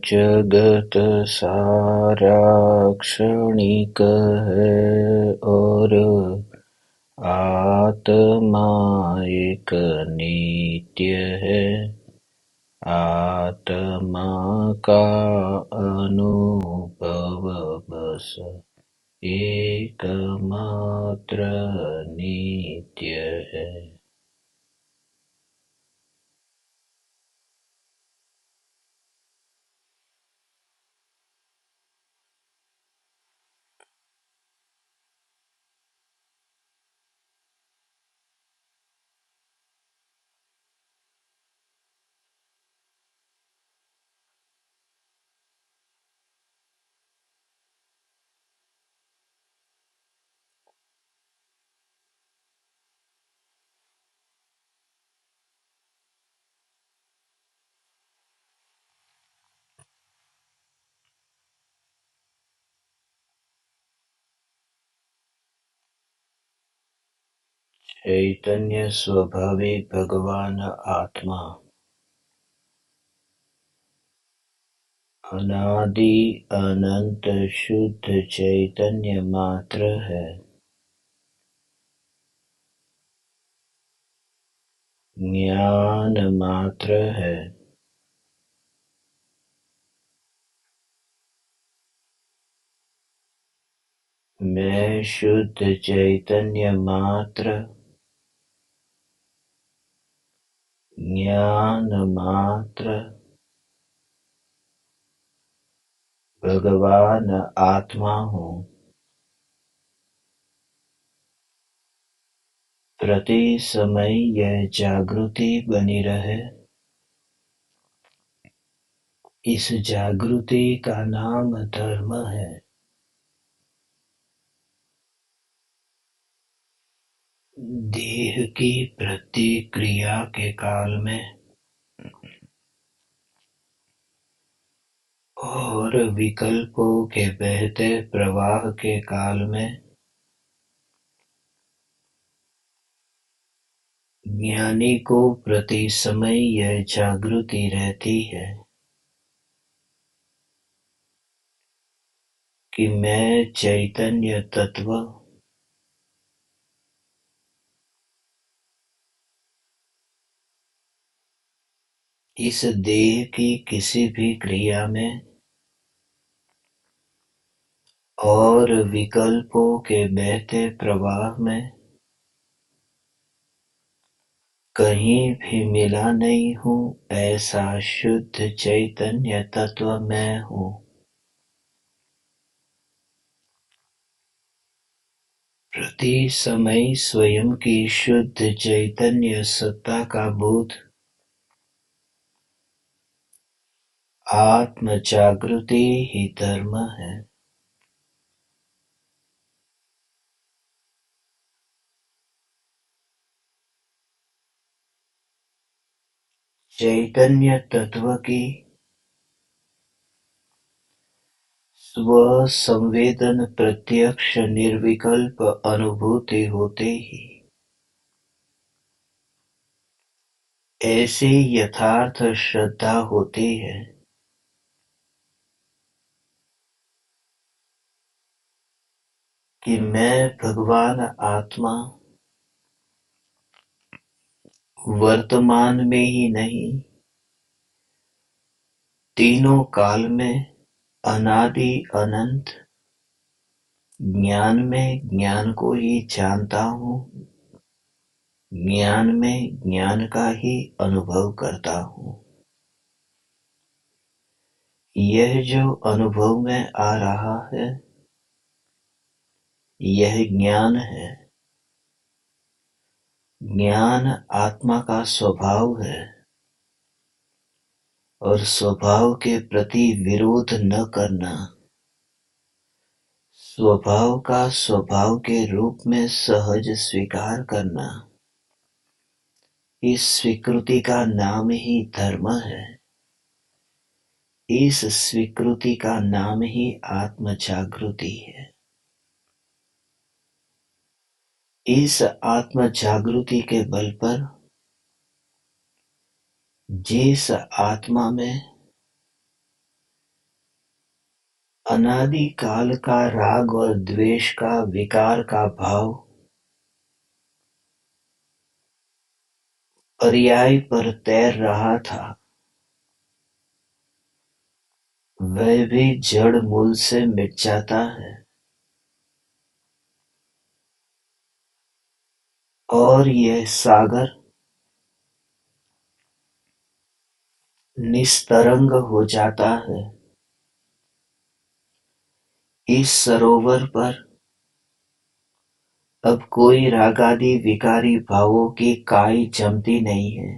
जगत सारा क्षणिक है और आत्मा एक नित्य है। आत्मा का अनुभव बस एकमात्र नित्य है। चैतन्य स्वाभाविक भगवान आत्मा अनादि अनंत शुद्ध चैतन्य मात्र है। ज्ञान मात्र है। मैं शुद्ध चैतन्य मात्र, ज्ञान मात्र, भगवान आत्मा हूँ। प्रति समय यह जागृति बनी रहे। इस जागृति का नाम धर्म है। देह की प्रतिक्रिया के काल में और विकल्पों के बहते प्रवाह के काल में ज्ञानी को प्रति समय यह जागृति रहती है कि मैं चैतन्य तत्व इस देह की किसी भी क्रिया में और विकल्पों के बहते प्रवाह में कहीं भी मिला नहीं हूँ। ऐसा शुद्ध चैतन्य तत्व मैं हूँ। प्रति समय स्वयं की शुद्ध चैतन्य सत्ता का बोध आत्म जागृति ही धर्म है। चैतन्य तत्व की स्व संवेदन प्रत्यक्ष निर्विकल्प अनुभूति होते ही ऐसी यथार्थ श्रद्धा होती है कि मैं भगवान आत्मा वर्तमान में ही नहीं, तीनों काल में अनादि अनंत ज्ञान में ज्ञान को ही जानता हूँ। ज्ञान में ज्ञान का ही अनुभव करता हूँ। यह जो अनुभव में आ रहा है यह ज्ञान है। ज्ञान आत्मा का स्वभाव है और स्वभाव के प्रति विरोध न करना, स्वभाव का स्वभाव के रूप में सहज स्वीकार करना, इस स्वीकृति का नाम ही धर्म है। इस स्वीकृति का नाम ही आत्म जागृति है। इस आत्म जागृति के बल पर जिस आत्मा में अनादि काल का राग और द्वेष का विकार का भाव पर्याय पर तैर रहा था, वह भी जड़ मूल से मिट जाता है और यह सागर निस्तरंग हो जाता है। इस सरोवर पर अब कोई रागादि विकारी भावों की काई जमती नहीं है।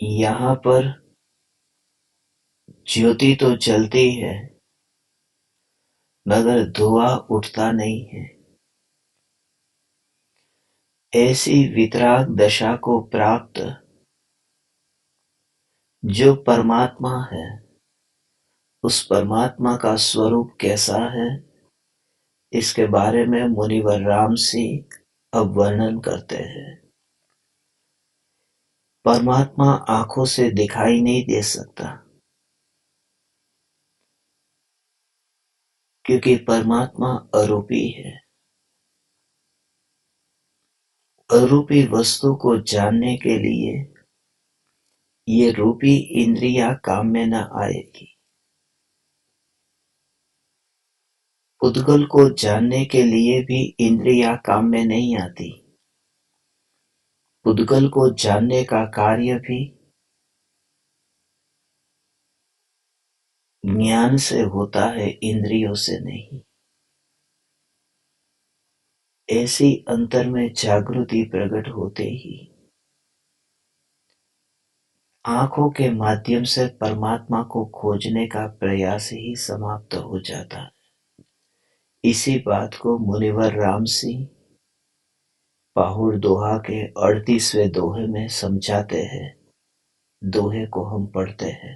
यहाँ पर ज्योति तो जलती है, मगर धुआं उठता नहीं है। ऐसी वितराग दशा को प्राप्त जो परमात्मा है, उस परमात्मा का स्वरूप कैसा है, इसके बारे में मुनिवर राम सिंह अब वर्णन करते हैं। परमात्मा आंखों से दिखाई नहीं दे सकता, क्योंकि परमात्मा अरूपी है। अरूपी वस्तु को जानने के लिए ये रूपी इंद्रियां काम में न आएगी। उद्गल को जानने के लिए भी इंद्रियां काम में नहीं आती। उद्गल को जानने का कार्य भी ज्ञान से होता है, इंद्रियों से नहीं। ऐसी अंतर में जागृति प्रकट होते ही आंखों के माध्यम से परमात्मा को खोजने का प्रयास ही समाप्त हो जाता है। इसी बात को मुनिवर राम सिंह पाहुड़ दोहा के 38वें दोहे में समझाते हैं। दोहे को हम पढ़ते हैं।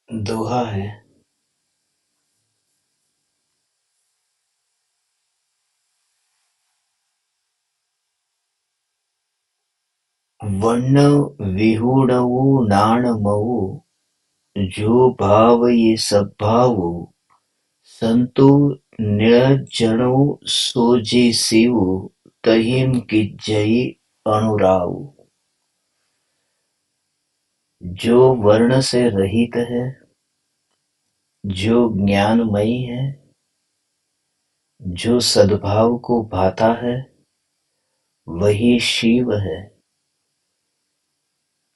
दोहा है, वर्ण विहूढ़ऊ नाण मऊ, जो भाव ये सब भावु, संतु निर्जनु सोजी शिव तहिम किज्जई अनुराव। जो वर्ण से रहित है, जो ज्ञानमयी है, जो सद्भाव को भाता है, वही शिव है।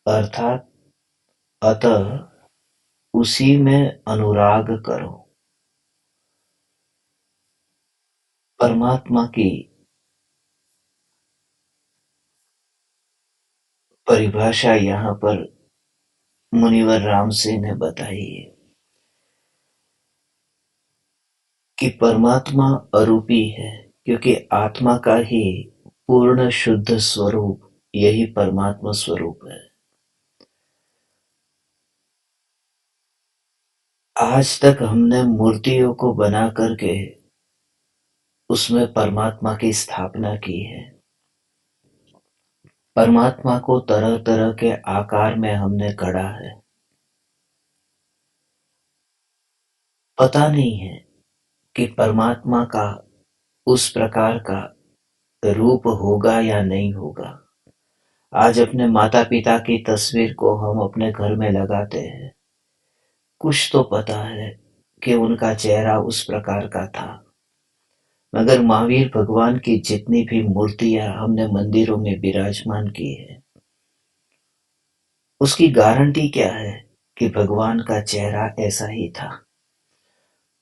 अर्थात अतः उसी में अनुराग करो। परमात्मा की परिभाषा यहाँ पर मुनिवर राम सिंह ने बताई है कि परमात्मा अरूपी है, क्योंकि आत्मा का ही पूर्ण शुद्ध स्वरूप यही परमात्मा स्वरूप है। आज तक हमने मूर्तियों को बना करके उसमें परमात्मा की स्थापना की है। परमात्मा को तरह तरह के आकार में हमने गढ़ा है। पता नहीं है कि परमात्मा का उस प्रकार का रूप होगा या नहीं होगा। आज अपने माता पिता की तस्वीर को हम अपने घर में लगाते हैं। कुछ तो पता है कि उनका चेहरा उस प्रकार का था, मगर महावीर भगवान की जितनी भी मूर्तियां हमने मंदिरों में विराजमान की है, उसकी गारंटी क्या है कि भगवान का चेहरा ऐसा ही था।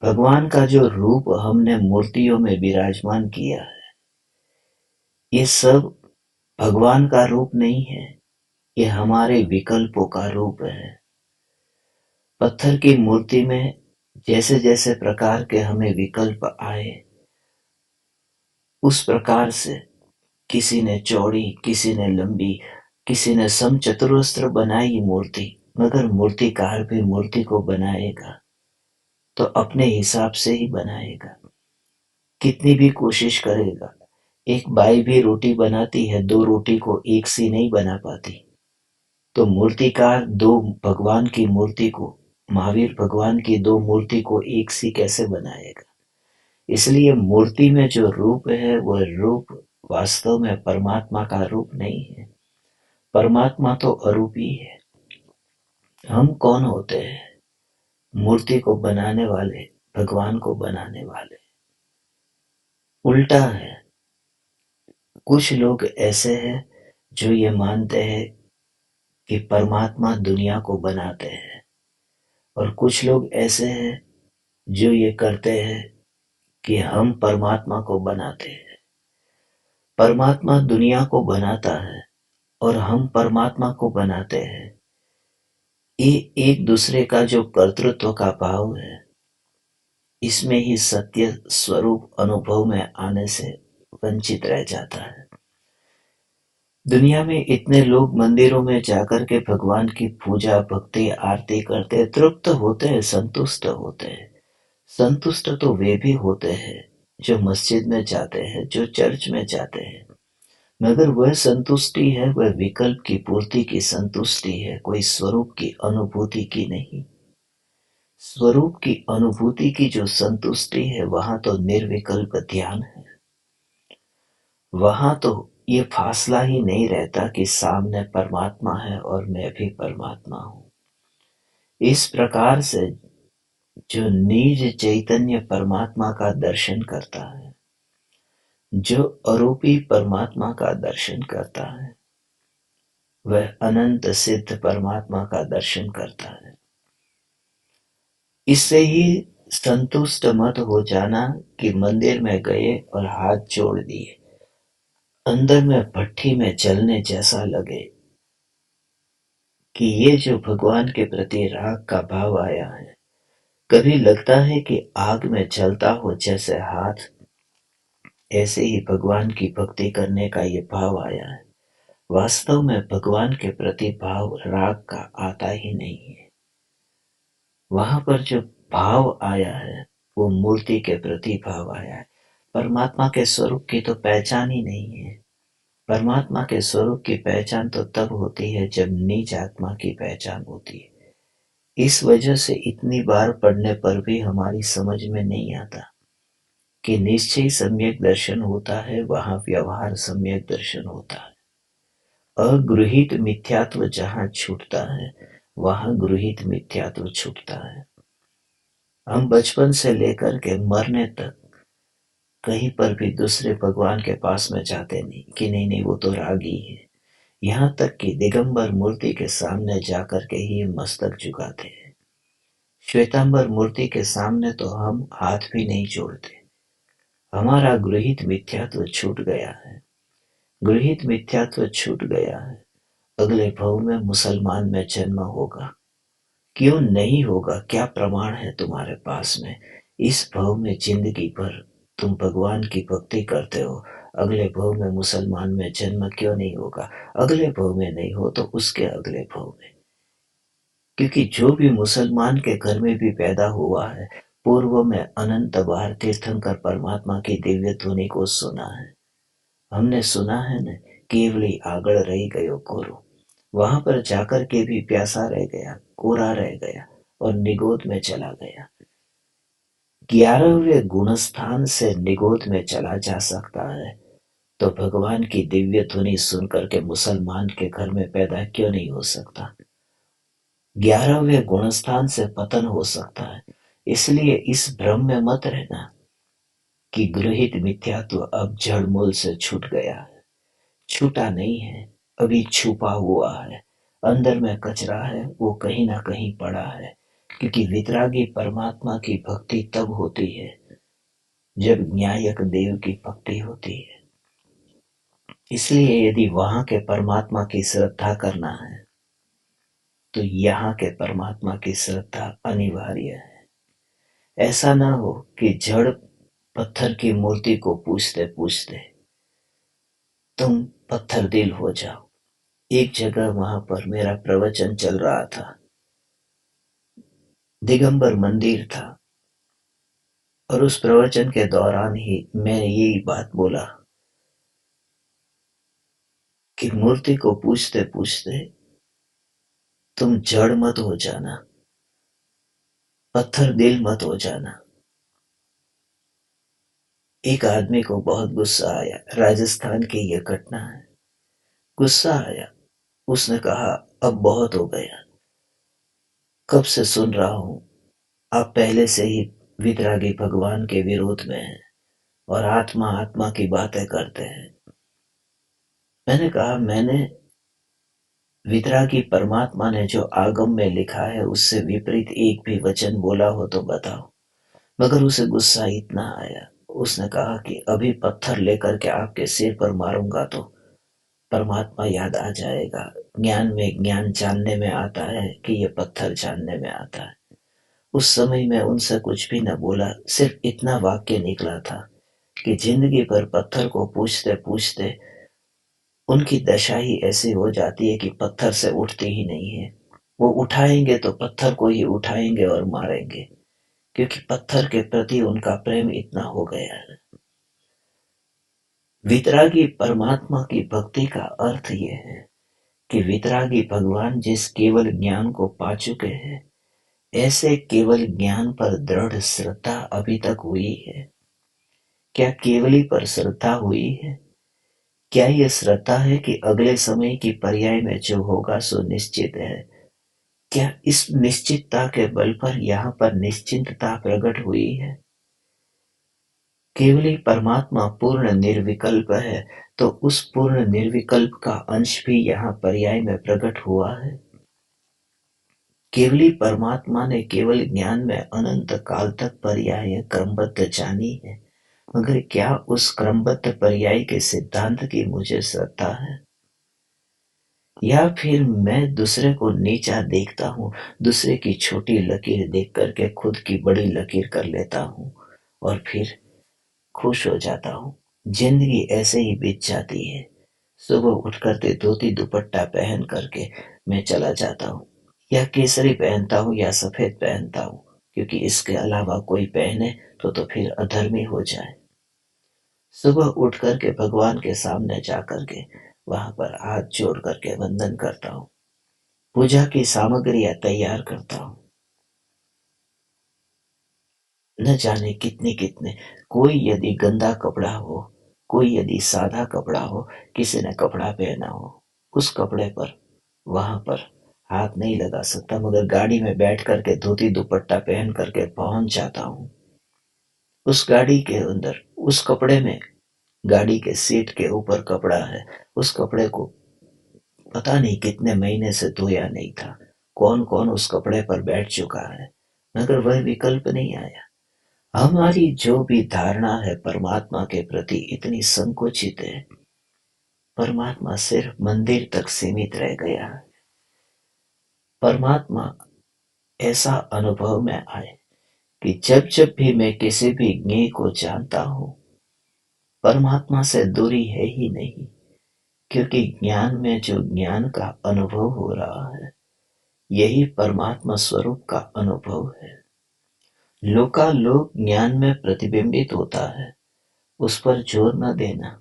भगवान का जो रूप हमने मूर्तियों में विराजमान किया है, ये सब भगवान का रूप नहीं है, ये हमारे विकल्पों का रूप है। पत्थर की मूर्ति में जैसे जैसे प्रकार के हमें विकल्प आए, उस प्रकार से किसी ने चौड़ी, किसी ने लंबी, किसी ने समचतुरस्र बनाई मूर्ति। मगर मूर्तिकार भी मूर्ति को बनाएगा तो अपने हिसाब से ही बनाएगा। कितनी भी कोशिश करेगा, एक बाई भी रोटी बनाती है, दो रोटी को एक सी नहीं बना पाती। तो मूर्तिकार दो भगवान की मूर्ति को, महावीर भगवान की दो मूर्ति को एक सी कैसे बनाएगा। इसलिए मूर्ति में जो रूप है वह रूप वास्तव में परमात्मा का रूप नहीं है। परमात्मा तो अरूपी है। हम कौन होते हैं? मूर्ति को बनाने वाले, भगवान को बनाने वाले। उल्टा है। कुछ लोग ऐसे हैं जो ये मानते हैं कि परमात्मा दुनिया को बनाते हैं, और कुछ लोग ऐसे हैं जो ये करते हैं कि हम परमात्मा को बनाते हैं। परमात्मा दुनिया को बनाता है और हम परमात्मा को बनाते हैं। ये एक दूसरे का जो कर्तृत्व का भाव है, इसमें ही सत्य स्वरूप अनुभव में आने से वंचित रह जाता है। दुनिया में इतने लोग मंदिरों में जाकर के भगवान की पूजा, भक्ति, आरती करते, तृप्त होते हैं, संतुष्ट होते हैं। संतुष्ट तो वे भी होते हैं जो मस्जिद में जाते हैं, जो चर्च में जाते हैं, मगर वह संतुष्टि है, वह विकल्प की पूर्ति की संतुष्टि है, कोई स्वरूप की अनुभूति की नहीं। स्वरूप की अनुभूति की जो संतुष्टि है, वहां तो निर्विकल्प ध्यान है। वहां तो ये फासला ही नहीं रहता कि सामने परमात्मा है और मैं भी परमात्मा हूं। इस प्रकार से जो निज चैतन्य परमात्मा का दर्शन करता है, जो अरूपी परमात्मा का दर्शन करता है, वह अनंत सिद्ध परमात्मा का दर्शन करता है। इससे ही संतुष्ट मत हो जाना कि मंदिर में गए और हाथ जोड़ दिए, अंदर में भट्ठी में जलने जैसा लगे कि ये जो भगवान के प्रति राग का भाव आया है, कभी लगता है कि आग में जलता हो जैसे हाथ, ऐसे ही भगवान की भक्ति करने का ये भाव आया है। वास्तव में भगवान के प्रति भाव राग का आता ही नहीं है। वहां पर जो भाव आया है वो मूर्ति के प्रति भाव आया है। परमात्मा के स्वरूप की तो पहचान ही नहीं है। परमात्मा के स्वरूप की पहचान तो तब होती है जब निज आत्मा की पहचान होती है। इस वजह से इतनी बार पढ़ने पर भी हमारी समझ में नहीं आता कि निश्चय सम्यक दर्शन होता है, वहां व्यवहार सम्यक दर्शन होता है। अगृहीत मिथ्यात्व जहां छूटता है, वहां गृहीत मिथ्यात्व छूटता है। हम बचपन से लेकर के मरने तक कहीं पर भी दूसरे भगवान के पास में जाते नहीं कि नहीं नहीं वो तो रागी है। यहाँ तक कि दिगंबर मूर्ति के सामने जाकर के ही मस्तक झुकाते हैं। श्वेतांबर मूर्ति के सामने तो हम हाथ भी नहीं जोड़ते। हमारा गृहीत मिथ्यात्व छूट गया है। गृहीत मिथ्यात्व छूट गया है। अगले भव में मुसलमान में जन्म होगा। क्यों नहीं होगा? क्या प्रमाण है तुम्हारे पास में? इस भव में जिंदगी भर तुम भगवान की भक्ति करते हो, अगले भव में मुसलमान में जन्म क्यों नहीं होगा? अगले भव में नहीं हो तो उसके अगले भव में। क्योंकि जो भी मुसलमान के घर में भी पैदा हुआ है, पूर्व में अनंत बार तीर्थंकर परमात्मा की दिव्य ध्वनि को सुना है। हमने सुना है न, केवली आगड़ रही गयो कोरो। वहां पर जाकर के भी प्यासा रह गया, कोरा रह गया और निगोद में चला गया। 11वें गुणस्थान से निगोद में चला जा सकता है, तो भगवान की दिव्य ध्वनि सुनकर के मुसलमान के घर में पैदा क्यों नहीं हो सकता? 11वें गुणस्थान से पतन हो सकता है। इसलिए इस भ्रम में मत रहना कि गृहीत मिथ्यात्व अब जड़ मूल से छूट गया है। छूटा नहीं है, अभी छुपा हुआ है। अंदर में कचरा है, वो कहीं ना कहीं पड़ा है। क्योंकि वितरागी परमात्मा की भक्ति तब होती है जब न्यायक देव की भक्ति होती है। इसलिए यदि वहां के परमात्मा की श्रद्धा करना है तो यहाँ के परमात्मा की श्रद्धा अनिवार्य है। ऐसा ना हो कि जड़ पत्थर की मूर्ति को पूजते पूजते तुम पत्थर दिल हो जाओ। एक जगह वहां पर मेरा प्रवचन चल रहा था, दिगंबर मंदिर था, और उस प्रवचन के दौरान ही मैंने यही बात बोला कि मूर्ति को पूजते पूजते तुम जड़ मत हो जाना, पत्थर दिल मत हो जाना। एक आदमी को बहुत गुस्सा आया, राजस्थान की यह घटना है। गुस्सा आया, उसने कहा अब बहुत हो गया, कब से सुन रहा हूं आप पहले से ही वितरागी भगवान के विरोध में हैं और आत्मा आत्मा की बातें करते हैं। मैंने कहा मैंने वितरागी परमात्मा ने जो आगम में लिखा है उससे विपरीत एक भी वचन बोला हो तो बताओ। मगर उसे गुस्सा इतना आया, उसने कहा कि अभी पत्थर लेकर के आपके सिर पर मारूंगा तो परमात्मा याद आ जाएगा। ज्ञान में ज्ञान जानने में आता है कि ये पत्थर जानने में आता है। उस समय मैं उनसे कुछ भी न बोला, सिर्फ इतना वाक्य निकला था कि जिंदगी भर पत्थर को पूछते पूछते उनकी दशा ही ऐसी हो जाती है कि पत्थर से उठती ही नहीं है। वो उठाएंगे तो पत्थर को ही उठाएंगे और मारेंगे, क्योंकि पत्थर के प्रति उनका प्रेम इतना हो गया है। वितरागी परमात्मा की भक्ति का अर्थ यह है कि वितरागी भगवान जिस केवल ज्ञान को पा चुके हैं, ऐसे केवल ज्ञान पर दृढ़ श्रद्धा अभी तक हुई है? क्या केवली पर श्रद्धा हुई है? क्या यह श्रद्धा है कि अगले समय की पर्याय में जो होगा सो निश्चित है? क्या इस निश्चितता के बल पर यहाँ पर निश्चिंतता प्रकट हुई है? केवली परमात्मा पूर्ण निर्विकल्प है, तो उस पूर्ण निर्विकल्प का अंश भी यहाँ पर्याय में प्रकट हुआ है। केवली परमात्मा ने केवल ज्ञान में अनंत काल तक पर्याय क्रमबद्ध जानी है, मगर क्या उस क्रमबद्ध पर्याय के सिद्धांत की मुझे श्रद्धा है? या फिर मैं दूसरे को नीचा देखता हूँ, दूसरे की छोटी लकीर देख करके खुद की बड़ी लकीर कर लेता हूँ और फिर खुश हो जाता हूँ। जिंदगी ऐसे ही बीत जाती है। सुबह उठ करके धोती दुपट्टा पहन करके मैं चला जाता हूँ, या केसरी पहनता हूँ या सफेद पहनता हूँ, क्योंकि इसके अलावा कोई पहने तो फिर अधर्मी हो जाए। सुबह उठ करके भगवान के सामने जा करके वहां पर हाथ जोड़ करके वंदन करता हूँ, पूजा की सामग्रियां तैयार करता हूँ, न जाने कितने कितने। कोई यदि गंदा कपड़ा हो, कोई यदि सादा कपड़ा हो, किसी ने कपड़ा पहना हो, उस कपड़े पर वहां पर हाथ नहीं लगा सकता, मगर गाड़ी में बैठ करके धोती दुपट्टा पहन करके पहुंच जाता हूँ उस गाड़ी के अंदर। उस कपड़े में, गाड़ी के सीट के ऊपर कपड़ा है, उस कपड़े को पता नहीं कितने महीने से धोया नहीं था। कौन कौन उस कपड़े पर बैठ चुका है, मगर वह विकल्प नहीं आया। हमारी जो भी धारणा है परमात्मा के प्रति इतनी संकुचित है। परमात्मा सिर्फ मंदिर तक सीमित रह गया। परमात्मा ऐसा अनुभव में आए कि जब जब भी मैं किसी भी ज्ञेय को जानता हूँ, परमात्मा से दूरी है ही नहीं। क्योंकि ज्ञान में जो ज्ञान का अनुभव हो रहा है, यही परमात्मा स्वरूप का अनुभव है। लोकालोक ज्ञान में प्रतिबिंबित होता है, उस पर जोर न देना।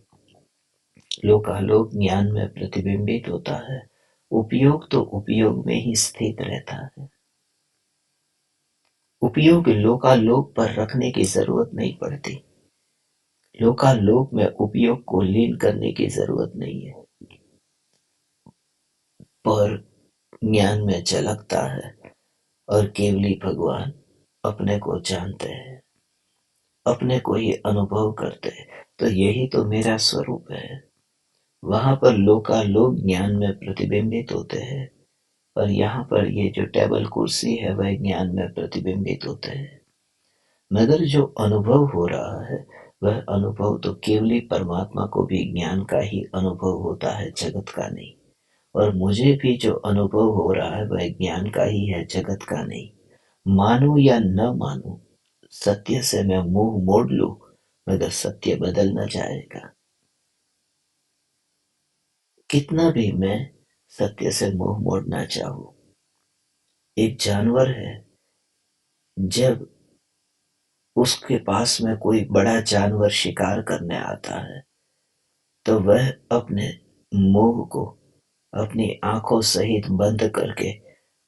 लोकालोक ज्ञान में प्रतिबिंबित होता है, उपयोग तो उपयोग में ही स्थित रहता है। उपयोग लोकालोक पर रखने की जरूरत नहीं पड़ती। लोकालोक में उपयोग को लीन करने की जरूरत नहीं है। पर ज्ञान में झलकता है और केवली भगवान अपने को जानते हैं, अपने को ही अनुभव करते हैं। तो यही तो मेरा स्वरूप है। वहां पर लोकालोक ज्ञान में प्रतिबिंबित होते हैं, और यहाँ पर ये जो टेबल कुर्सी है वह ज्ञान में प्रतिबिंबित होते हैं। मगर जो अनुभव हो रहा है, वह अनुभव तो केवली परमात्मा को भी ज्ञान का ही अनुभव होता है, जगत का नहीं। और मुझे भी जो अनुभव हो रहा है वह ज्ञान का ही है, जगत का नहीं। मानूं या न मानूं, सत्य से मैं मुंह मोड़ लूं, मगर सत्य बदल न जाएगा। कितना भी मैं सत्य से मुंह मोड़ना चाहूं। एक जानवर है, जब उसके पास में कोई बड़ा जानवर शिकार करने आता है, तो वह अपने मुंह को अपनी आंखों सहित बंद करके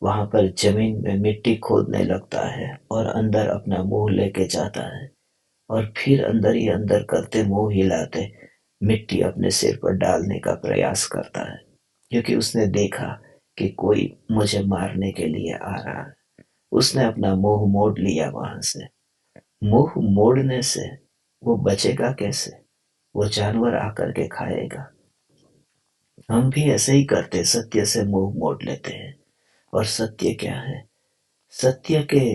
वहां पर जमीन में मिट्टी खोदने लगता है और अंदर अपना मुंह लेके जाता है, और फिर अंदर ही अंदर करते मुंह हिलाते मिट्टी अपने सिर पर डालने का प्रयास करता है। क्योंकि उसने देखा कि कोई मुझे मारने के लिए आ रहा है। उसने अपना मुंह मोड़ लिया वहां से। मुंह मोड़ने से वो बचेगा कैसे? वो जानवर आकर के खाएगा। हम भी ऐसे ही करते, सत्य से मुंह मोड़ लेते हैं। और सत्य क्या है? सत्य के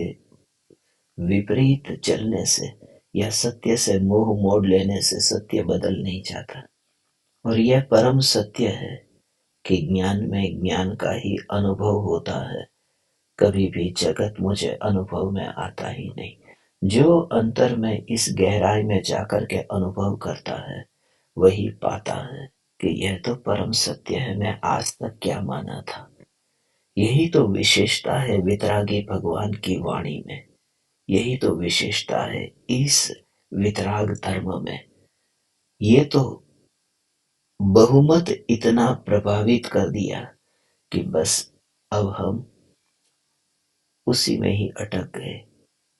विपरीत चलने से या सत्य से मुंह मोड़ लेने से सत्य बदल नहीं जाता। और यह परम सत्य है कि ज्ञान में ज्ञान का ही अनुभव होता है। कभी भी जगत मुझे अनुभव में आता ही नहीं। जो अंतर में इस गहराई में जाकर के अनुभव करता है, वही पाता है कि यह तो परम सत्य है, मैं आज तक क्या माना था। यही तो विशेषता है वितरागी भगवान की वाणी में। यही तो विशेषता है इस वितराग धर्म में। ये तो बहुमत इतना प्रभावित कर दिया कि बस अब हम उसी में ही अटक गए।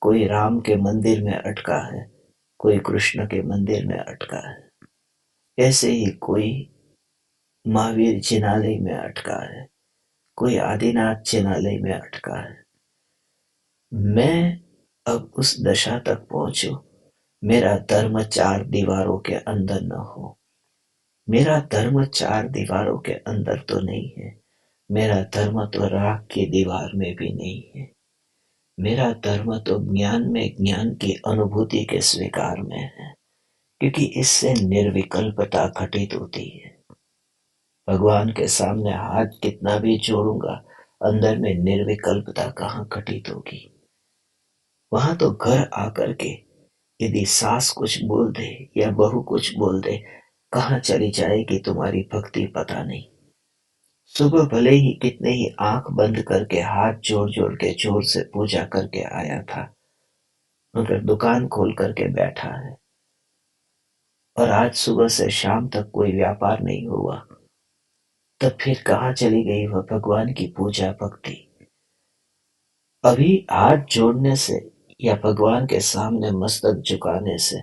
कोई राम के मंदिर में अटका है, कोई कृष्ण के मंदिर में अटका है, ऐसे ही कोई महावीर जिनालय में अटका है, कोई आदिनाथ जिनालय में अटका है। मैं अब उस दशा तक पहुंचू, मेरा धर्म चार दीवारों के अंदर न हो। मेरा धर्म चार दीवारों के अंदर तो नहीं है। मेरा धर्म तो राख की दीवार में भी नहीं है। मेरा धर्म तो ज्ञान में ज्ञान की अनुभूति के स्वीकार में है, क्योंकि इससे निर्विकल्पता घटित होती है। भगवान के सामने हाथ कितना भी जोड़ूंगा, अंदर में निर्विकल्पता कहाँ घटित होगी। वहां तो घर आकर के यदि सास कुछ बोल दे या बहू कुछ बोल दे, कहाँ चली जाएगी तुम्हारी भक्ति पता नहीं। सुबह भले ही कितने ही आंख बंद करके हाथ जोड़ जोड़ के जोर से पूजा करके आया था, मगर दुकान खोल करके बैठा है और आज सुबह से शाम तक कोई व्यापार नहीं हुआ, तब फिर कहाँ चली गई वह भगवान की पूजा भक्ति। अभी हाथ जोड़ने से या भगवान के सामने मस्तक झुकाने से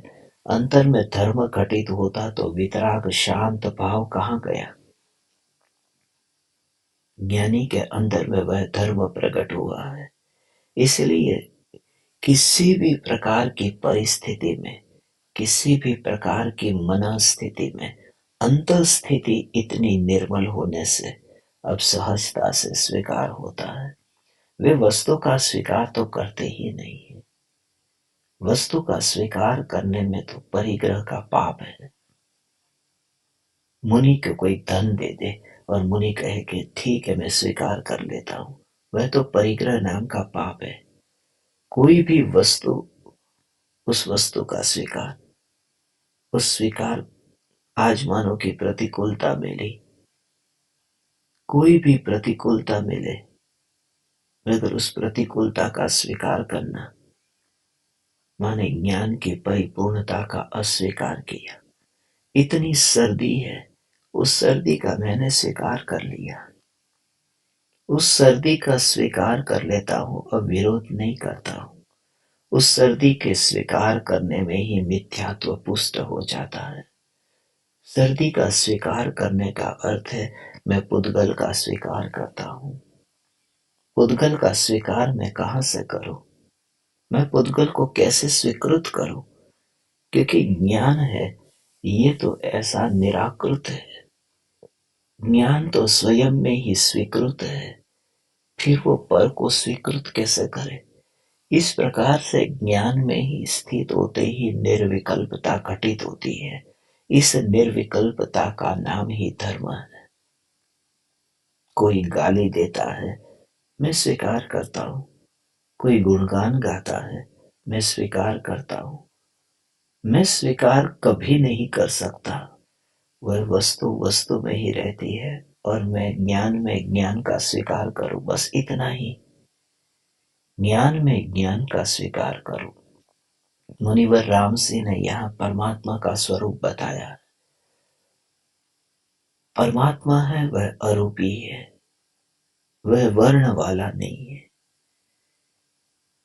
अंतर में धर्म घटित होता तो वितराग शांत भाव कहाँ गया। ज्ञानी के अंदर में वह धर्म प्रकट हुआ है। इसलिए किसी भी प्रकार की परिस्थिति में, किसी भी प्रकार की मनस्थिति में अंतर स्थिति इतनी निर्मल होने से अब सहजता से स्वीकार होता है। वे वस्तु का स्वीकार तो करते ही नहीं है। वस्तु का स्वीकार करने में तो परिग्रह का पाप है। मुनि को कोई धन दे दे और मुनि कहे कि ठीक है मैं स्वीकार कर लेता हूं, वह तो परिग्रह नाम का पाप है। कोई भी वस्तु, उस वस्तु का स्वीकार, उस स्वीकार, आज मानो की प्रतिकूलता मिली, कोई भी प्रतिकूलता मिले मगर उस प्रतिकूलता का स्वीकार करना माने ज्ञान की परिपूर्णता का अस्वीकार किया। इतनी सर्दी है, उस सर्दी का मैंने स्वीकार कर लिया, उस सर्दी का स्वीकार कर लेता हूं, अब विरोध नहीं करता हूं। उस सर्दी के स्वीकार करने में ही मिथ्यात्व पुष्ट हो जाता है। सर्दी का स्वीकार करने का अर्थ है मैं पुद्गल का स्वीकार करता हूं। पुद्गल का स्वीकार मैं कहां से करूं? मैं पुद्गल को कैसे स्वीकृत करूं? क्योंकि ज्ञान है ये तो ऐसा निराकृत है। ज्ञान तो स्वयं में ही स्वीकृत है, फिर वो पर को स्वीकृत कैसे करे? इस प्रकार से ज्ञान में ही स्थित होते ही निर्विकल्पता घटित होती है। इस निर्विकल्पता का नाम ही धर्म है। कोई गाली देता है, मैं स्वीकार करता हूं। कोई गुणगान गाता है, मैं स्वीकार करता हूं। मैं स्वीकार कभी नहीं कर सकता। वह वस्तु वस्तु में ही रहती है और मैं ज्ञान में ज्ञान का स्वीकार करूं, बस इतना ही। ज्ञान में ज्ञान का स्वीकार करूं। मुनिवर राम सिंह ने यहाँ परमात्मा का स्वरूप बताया। परमात्मा है वह अरूपी है, वह वर्ण वाला नहीं है।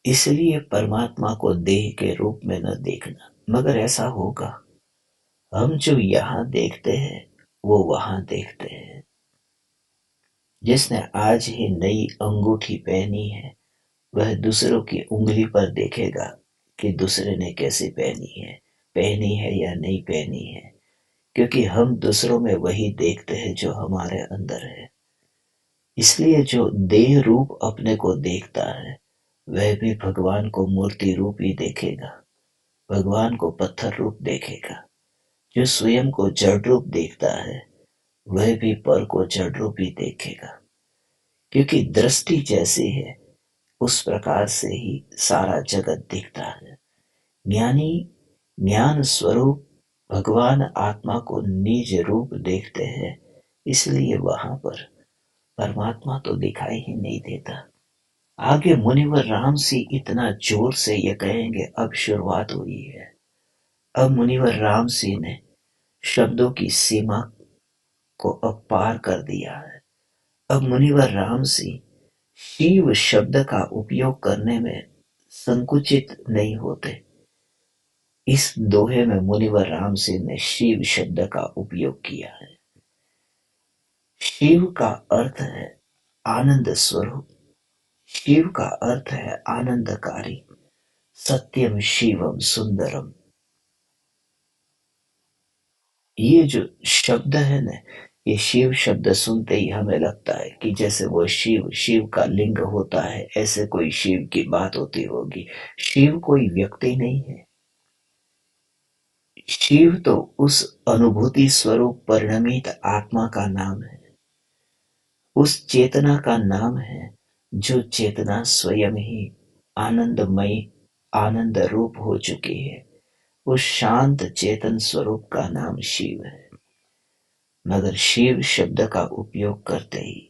इसलिए परमात्मा को देह के रूप में न देखना। मगर ऐसा होगा, हम जो यहाँ देखते हैं वो वहां देखते हैं। जिसने आज ही नई अंगूठी पहनी है वह दूसरों की उंगली पर देखेगा कि दूसरे ने कैसी पहनी है या नहीं पहनी है। क्योंकि हम दूसरों में वही देखते हैं जो हमारे अंदर है। इसलिए जो देह रूप अपने को देखता है वह भी भगवान को मूर्ति रूप ही देखेगा, भगवान को पत्थर रूप देखेगा। जो स्वयं को जड़ रूप देखता है वह भी पर को जड़ रूप ही देखेगा। क्योंकि दृष्टि जैसी है उस प्रकार से ही सारा जगत दिखता है। ज्ञानी ज्ञान स्वरूप भगवान आत्मा को निज रूप देखते हैं, इसलिए वहां पर परमात्मा तो दिखाई ही नहीं देता। आगे मुनिवर राम सिंह इतना जोर से ये कहेंगे, अब शुरुआत हुई है। अब मुनिवर राम सिंह ने शब्दों की सीमा को अब पार कर दिया है। अब मुनिवर राम सिंह शिव शब्द का उपयोग करने में संकुचित नहीं होते। इस दोहे में मुनिवर राम सिंह ने शिव शब्द का उपयोग किया है। शिव का अर्थ है आनंद स्वरूप, शिव का अर्थ है आनंदकारी, सत्यम शिवम सुंदरम। ये जो शब्द है ना, ये शिव शब्द सुनते ही हमें लगता है कि जैसे वो शिव, शिव का लिंग होता है, ऐसे कोई शिव की बात होती होगी। शिव कोई व्यक्ति नहीं है। शिव तो उस अनुभूति स्वरूप परिणमित आत्मा का नाम है, उस चेतना का नाम है जो चेतना स्वयं ही आनंदमयी, आनंद रूप हो चुकी है। उस शांत चेतन स्वरूप का नाम शिव है। मगर शिव शब्द का उपयोग करते ही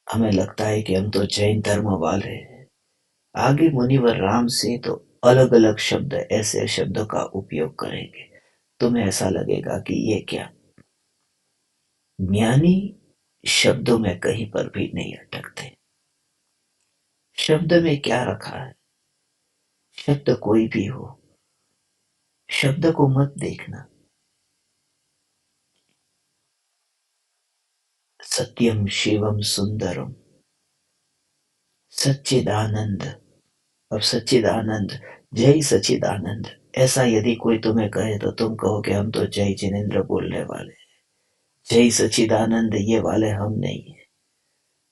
हमें लगता है कि हम तो जैन धर्म वाले हैं। आगे मुनिवर राम से तो अलग अलग शब्द, ऐसे शब्दों का उपयोग करेंगे, तुम्हें ऐसा लगेगा कि ये क्या। ज्ञानी शब्दों में कहीं पर भी नहीं अटकते। शब्द में क्या रखा है? शब्द कोई भी हो, शब्द को मत देखना। सत्यम शिवम सुंदरम, सच्चिदानंद। अब सच्चिदानंद, जय सच्चिदानंद, ऐसा यदि कोई तुम्हें कहे तो तुम कहो कि हम तो जय जिनेन्द्र बोलने वाले, जय सच्चिदानंद ये वाले हम नहीं है।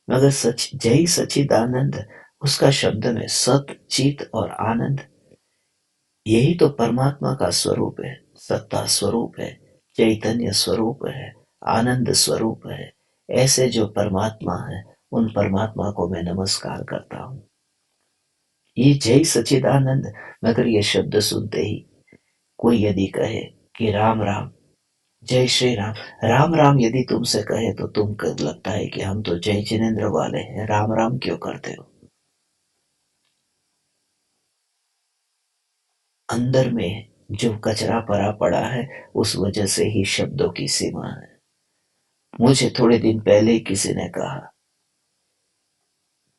मगर सच जय सच्चिदानंद, उसका शब्द में सत चित और आनंद, यही तो परमात्मा का स्वरूप है, सत्ता स्वरूप है, चैतन्य स्वरूप है, आनंद स्वरूप है। ऐसे जो परमात्मा है, उन परमात्मा को मैं नमस्कार करता हूँ। ये जय सच्चिदानंद, मगर ये शब्द सुनते ही कोई यदि कहे कि राम राम, जय श्री राम, राम राम यदि तुमसे कहे तो तुमको लगता है कि हम तो जय जिनेन्द्र वाले हैं, राम राम क्यों करते हो? अंदर में जो कचरा भरा पड़ा है, उस वजह से ही शब्दों की सीमा है। मुझे थोड़े दिन पहले ही किसी ने कहा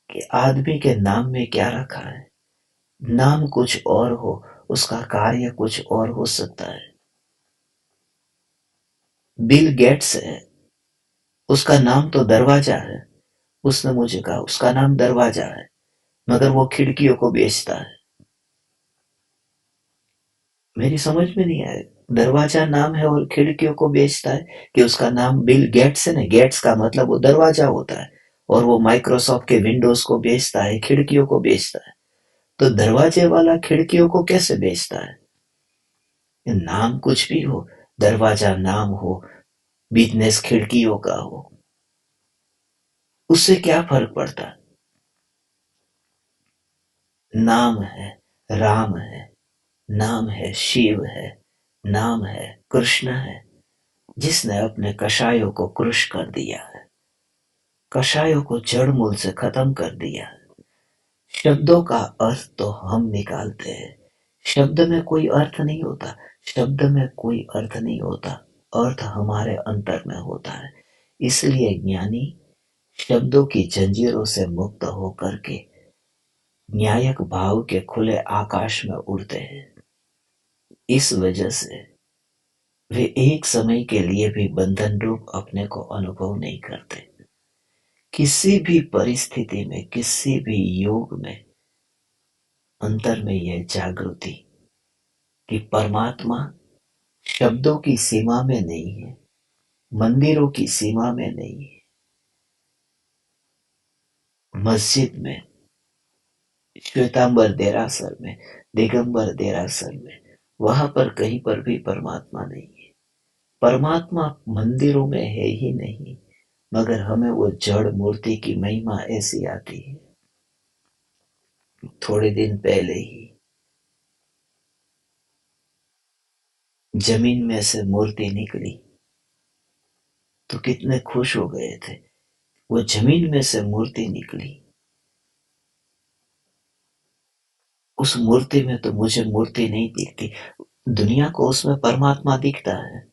कि आदमी के नाम में क्या रखा है? नाम कुछ और हो, उसका कार्य कुछ और हो सकता है। बिल गेट्स है, उसका नाम तो दरवाजा है। उसने मुझे कहा उसका नाम दरवाजा है, मगर वो खिड़कियों को बेचता है। मेरी समझ में नहीं आया, दरवाजा नाम है और खिड़कियों को बेचता है, कि उसका नाम बिल गेट्स है ना, गेट्स का मतलब वो दरवाजा होता है, और वो माइक्रोसॉफ्ट के विंडोज को बेचता है, खिड़कियों को बेचता है। तो दरवाजे वाला खिड़कियों को कैसे बेचता है? नाम कुछ भी हो, दरवाजा नाम हो, बिजनेस खिड़कियों का हो, उससे क्या फर्क पड़ता है? नाम है, राम है, नाम है शिव है, नाम है कृष्ण है, जिसने अपने कषायों को कृश कर दिया है, कषायों को जड़ मूल से खत्म कर दिया है। शब्दों का अर्थ तो हम निकालते हैं, शब्द में कोई अर्थ नहीं होता, शब्द में कोई अर्थ नहीं होता, अर्थ हमारे अंतर में होता है। इसलिए ज्ञानी शब्दों की जंजीरों से मुक्त होकर के न्यायक भाव के खुले आकाश में उड़ते हैं। इस वजह से वे एक समय के लिए भी बंधन रूप अपने को अनुभव नहीं करते। किसी भी परिस्थिति में, किसी भी योग में अंतर में यह जागृति कि परमात्मा शब्दों की सीमा में नहीं है, मंदिरों की सीमा में नहीं है, मस्जिद में, श्वेतांबर देरासर में, दिगंबर देरासर में, वहां पर कहीं पर भी परमात्मा नहीं है। परमात्मा मंदिरों में है ही नहीं, मगर हमें वो जड़ मूर्ति की महिमा ऐसी आती है। थोड़े दिन पहले ही जमीन में से मूर्ति निकली तो कितने खुश हो गए थे। वो जमीन में से मूर्ति निकली, उस मूर्ति में तो मुझे मूर्ति नहीं दिखती, दुनिया को उसमें परमात्मा दिखता है।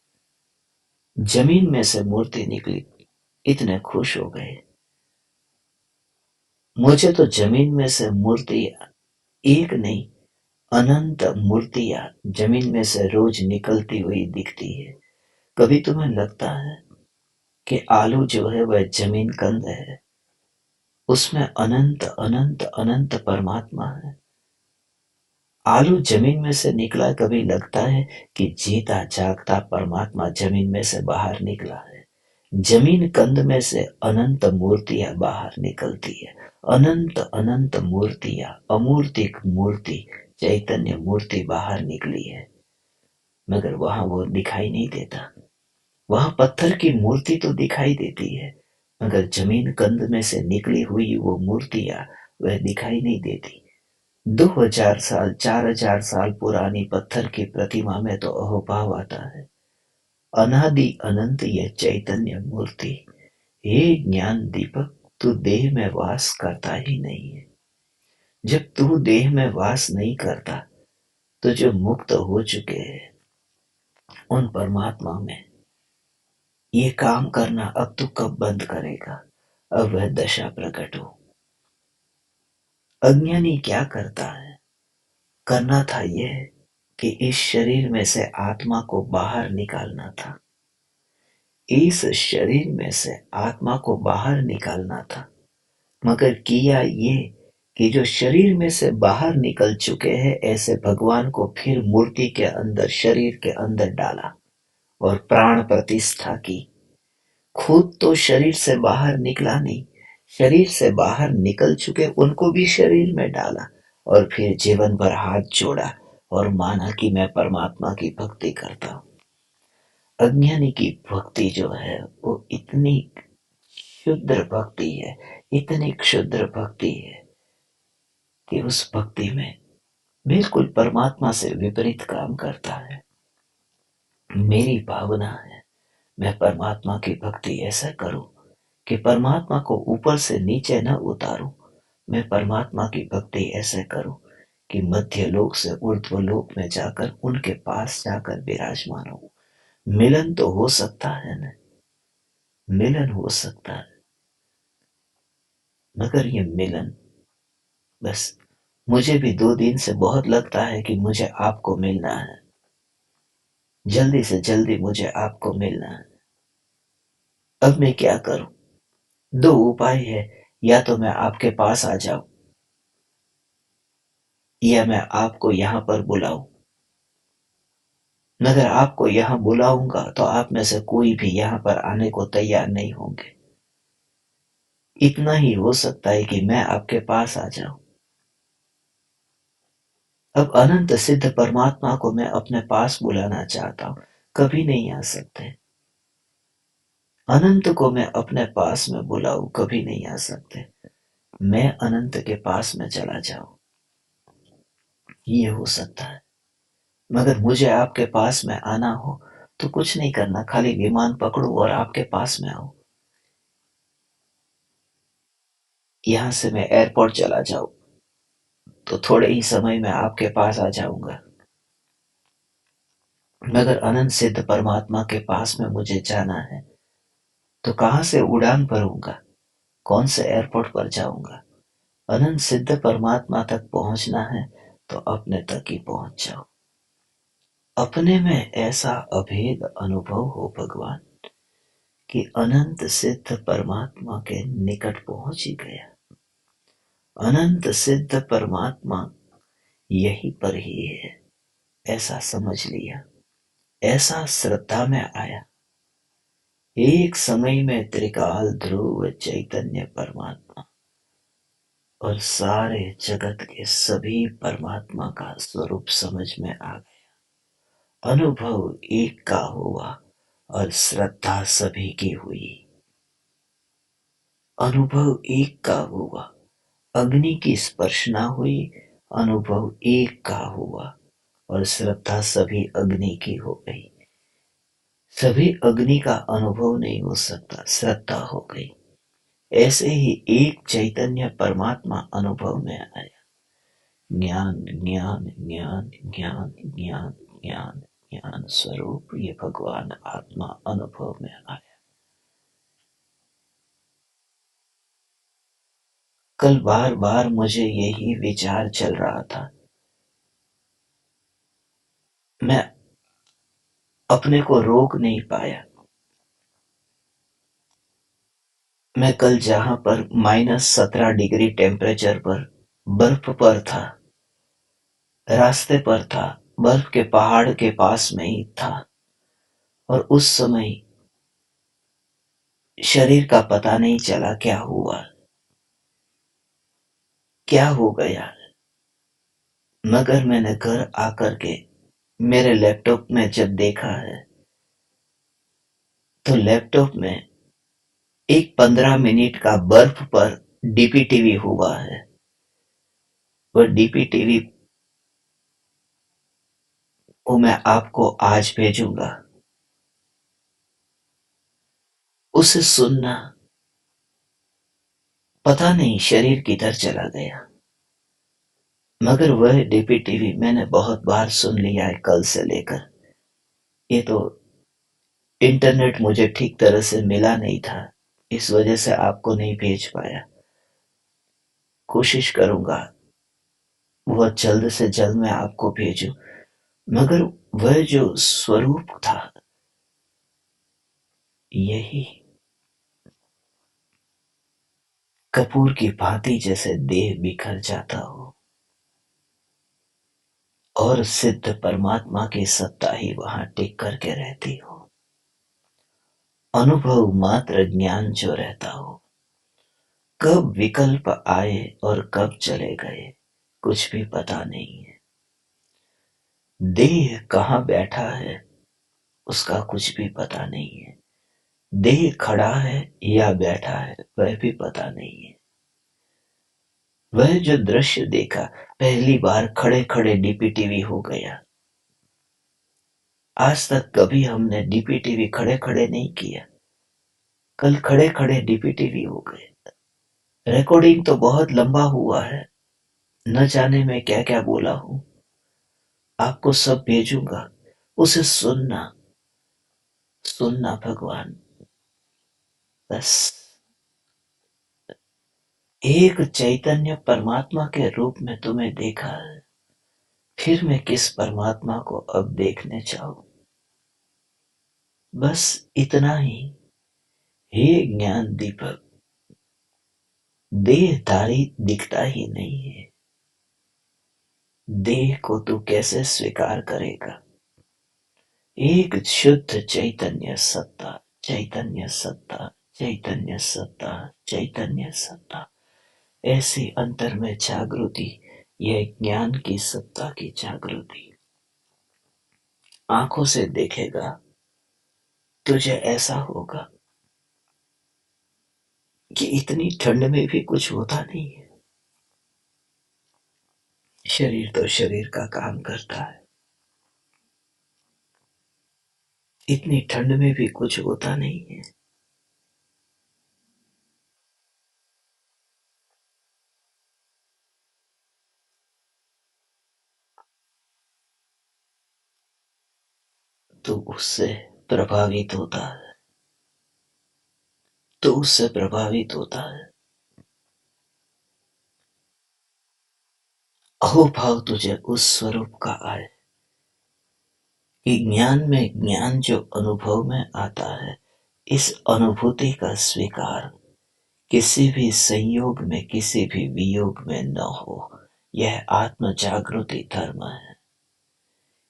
जमीन में से मूर्ति निकली, इतने खुश हो गए। मुझे तो जमीन में से मूर्ति एक नहीं, अनंत मूर्तियां जमीन में से रोज निकलती हुई दिखती है। कभी तुम्हें लगता है कि आलू जो है वह जमीन कंद है, उसमें अनंत अनंत अनंत परमात्मा है। आलू जमीन में से निकला, कभी लगता है कि जीता जागता परमात्मा जमीन में से बाहर निकला है? जमीन कंद में से अनंत मूर्तियां बाहर निकलती है, अनंत अनंत मूर्तियां, अमूर्तिक मूर्ति, चैतन्य मूर्ति बाहर निकली है, मगर वहां वो दिखाई नहीं देता। वहां पत्थर की मूर्ति तो दिखाई देती है, मगर जमीन कंद में से निकली हुई वो मूर्तियां वह दिखाई नहीं देती। 2000 साल, 4000 साल पुरानी पत्थर की प्रतिमा में तो अहोभाव आता है। अनादि अनंत यह चैतन्य मूर्ति, हे ज्ञान दीपक, तू देह में वास करता ही नहीं है। जब तू देह में वास नहीं करता, तो जो मुक्त हो चुके हैं उन परमात्मा में ये काम करना अब तू कब बंद करेगा? अब वह दशा प्रकट हो, अज्ञानी क्या करता है? करना था यह कि इस शरीर में से आत्मा को बाहर निकालना था। इस शरीर में से आत्मा को बाहर निकालना था, मगर किया ये कि जो शरीर में से बाहर निकल चुके हैं ऐसे भगवान को फिर मूर्ति के अंदर, शरीर के अंदर डाला और प्राण प्रतिष्ठा की। खुद तो शरीर से बाहर निकला नहीं, शरीर से बाहर निकल चुके उनको भी शरीर में डाला और फिर जीवन भर हाथ जोड़ा और माना कि मैं परमात्मा की भक्ति करता हूँ। अज्ञानी की भक्ति जो है वो इतनी क्षुद्र भक्ति है, इतनी क्षुद्र भक्ति है कि उस भक्ति में बिल्कुल परमात्मा से विपरीत काम करता है। मेरी भावना है मैं परमात्मा की भक्ति ऐसा करूं कि परमात्मा को ऊपर से नीचे न उतारूं। मैं परमात्मा की भक्ति ऐसे करूं कि मध्य लोक से ऊर्ध्व लोक में जाकर उनके पास जाकर विराजमान हूं। मिलन तो हो सकता है ना, मिलन हो सकता है, मगर ये मिलन बस मुझे भी 2 दिन से बहुत लगता है कि मुझे आपको मिलना है, जल्दी से जल्दी मुझे आपको मिलना है। अब मैं क्या करूं? 2 उपाय है, या तो मैं आपके पास आ जाऊं या मैं आपको यहां पर बुलाऊं। मगर आपको यहां बुलाऊंगा तो आप में से कोई भी यहां पर आने को तैयार नहीं होंगे। इतना ही हो सकता है कि मैं आपके पास आ जाऊं। अब अनंत सिद्ध परमात्मा को मैं अपने पास बुलाना चाहता हूं, कभी नहीं आ सकते। अनंत को मैं अपने पास में बुलाऊं, कभी नहीं आ सकते। मैं अनंत के पास में चला जाऊं, ये हो सकता है। मगर मुझे आपके पास में आना हो तो कुछ नहीं करना, खाली विमान पकड़ो और आपके पास में आओ। यहां से मैं एयरपोर्ट चला जाऊं तो थोड़े ही समय में आपके पास आ जाऊंगा। मगर अनंत सिद्ध परमात्मा के पास में मुझे जाना है तो कहां से उड़ान भरूंगा, कौन से एयरपोर्ट पर जाऊंगा? अनंत सिद्ध परमात्मा तक पहुंचना है तो अपने तक ही पहुंच जाओ। अपने में ऐसा अभेद अनुभव हो भगवान कि अनंत सिद्ध परमात्मा के निकट पहुंच ही गया। अनंत सिद्ध परमात्मा यहीं पर ही है, ऐसा समझ लिया, ऐसा श्रद्धा में आया। एक समय में त्रिकाल ध्रुव चैतन्य परमात्मा और सारे जगत के सभी परमात्मा का स्वरूप समझ में आ गया। अनुभव एक का हुआ और श्रद्धा सभी की हुई। अनुभव एक का हुआ, अग्नि की स्पर्शना हुई, अनुभव एक का हुआ और श्रद्धा सभी अग्नि की हो गई। सभी अग्नि का अनुभव नहीं हो सकता, श्रद्धा हो गई। ऐसे ही एक चैतन्य परमात्मा अनुभव में आया। ज्ञान ज्ञान ज्ञान ज्ञान ज्ञान ज्ञान ज्ञान स्वरूप ये भगवान आत्मा अनुभव में आया। कल बार बार मुझे यही विचार चल रहा था। मैं अपने को रोक नहीं पाया। मैं कल जहां पर -17 डिग्री टेम्परेचर पर बर्फ पर था, रास्ते पर था, बर्फ के पहाड़ के पास में ही था और उस समय शरीर का पता नहीं चला क्या हुआ, क्या हो गया। मगर मैंने घर आकर के मेरे लैपटॉप में जब देखा है तो लैपटॉप में एक 15 मिनट का बर्फ पर डीपीटीवी हुआ है। वह डीपीटीवी को मैं आपको आज भेजूंगा, उसे सुनना। पता नहीं शरीर किधर चला गया, मगर वह डीपीटीवी मैंने बहुत बार सुन लिया है कल से लेकर। ये तो इंटरनेट मुझे ठीक तरह से मिला नहीं था, इस वजह से आपको नहीं भेज पाया। कोशिश करूंगा वह जल्द से जल्द मैं आपको भेजूं, मगर वह जो स्वरूप था, यही कपूर की भांति जैसे देह बिखर जाता हो और सिद्ध परमात्मा की सत्ता ही वहां टिक करके रहती हो। अनुभव मात्र ज्ञान जो रहता हो, कब विकल्प आए और कब चले गए कुछ भी पता नहीं है। देह कहाँ बैठा है उसका कुछ भी पता नहीं है। देह खड़ा है या बैठा है वह भी पता नहीं है। वह जो दृश्य देखा, पहली बार खड़े खड़े डीपीटीवी हो गया। आज तक कभी हमने डीपीटीवी खड़े खड़े नहीं किया, कल खड़े खड़े डीपीटीवी हो गए। रिकॉर्डिंग तो बहुत लंबा हुआ है, न जाने मैं क्या क्या बोला हूं। आपको सब भेजूंगा, उसे सुनना। सुनना भगवान, बस। एक चैतन्य परमात्मा के रूप में तुम्हें देखा है, फिर मैं किस परमात्मा को अब देखने चाहूं। बस इतना ही। हे ज्ञान दीपक, देहधारी दिखता ही नहीं है। देह को तू कैसे स्वीकार करेगा। एक शुद्ध चैतन्य सत्ता, चैतन्य सत्ता, चैतन्य सत्ता, चैतन्य सत्ता, ऐसी अंतर में जागृति, यह ज्ञान की सत्ता की जागृति। आंखों से देखेगा तुझे ऐसा होगा कि इतनी ठंड में भी कुछ होता नहीं है। शरीर तो शरीर का काम करता है, इतनी ठंड में भी कुछ होता नहीं है। तो उससे प्रभावित होता है, तो उससे प्रभावित होता है। अहोभाव तुझे उस स्वरूप का आए कि ज्ञान में ज्ञान जो अनुभव में आता है, इस अनुभूति का स्वीकार किसी भी संयोग में, किसी भी वियोग में न हो। यह आत्म जागृति धर्म है।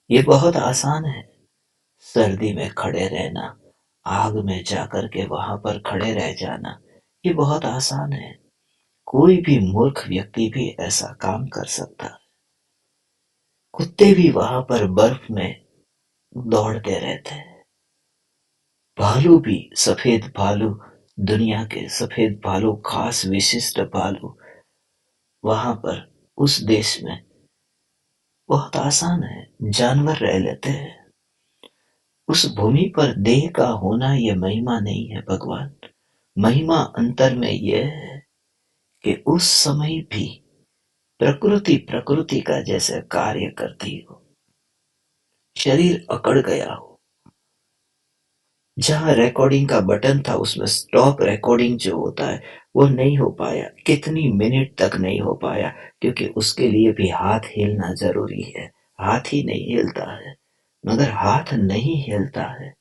ये बहुत आसान है। सर्दी में खड़े रहना, आग में जाकर के वहां पर खड़े रह जाना, ये बहुत आसान है। कोई भी मूर्ख व्यक्ति भी ऐसा काम कर सकता है। कुत्ते भी वहां पर बर्फ में दौड़ते रहते हैं। भालू भी, सफेद भालू, दुनिया के सफेद भालू, खास विशिष्ट भालू, वहां पर उस देश में बहुत आसान है, जानवर रह लेते हैं। उस भूमि पर देह का होना यह महिमा नहीं है भगवान। महिमा अंतर में यह है कि उस समय भी प्रकृति प्रकृति का जैसे कार्य करती हो। शरीर अकड़ गया हो, जहां रिकॉर्डिंग का बटन था उसमें स्टॉप रिकॉर्डिंग जो होता है वो नहीं हो पाया। कितनी मिनट तक नहीं हो पाया, क्योंकि उसके लिए भी हाथ हिलना जरूरी है। हाथ ही नहीं हिलता है। मगर हाथ नहीं हिलता है,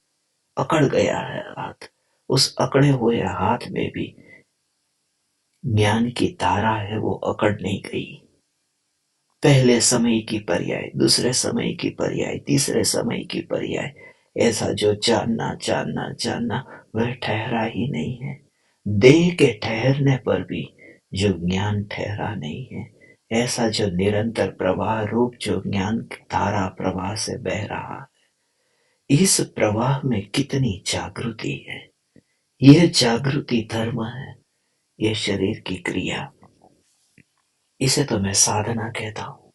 अकड़ गया है हाथ। उस अकड़े हुए हाथ में भी ज्ञान की धारा है, वो अकड़ नहीं गई। पहले समय की पर्याय, दूसरे समय की पर्याय, तीसरे समय की पर्याय, ऐसा जो जानना जानना जानना वह ठहरा ही नहीं है। देह के ठहरने पर भी जो ज्ञान ठहरा नहीं है, ऐसा जो निरंतर प्रवाह रूप जो ज्ञान धारा प्रवाह से बह रहा है, इस प्रवाह में कितनी जागृति है। यह जागृति धर्म है, यह शरीर की क्रिया। इसे तो मैं साधना कहता हूं।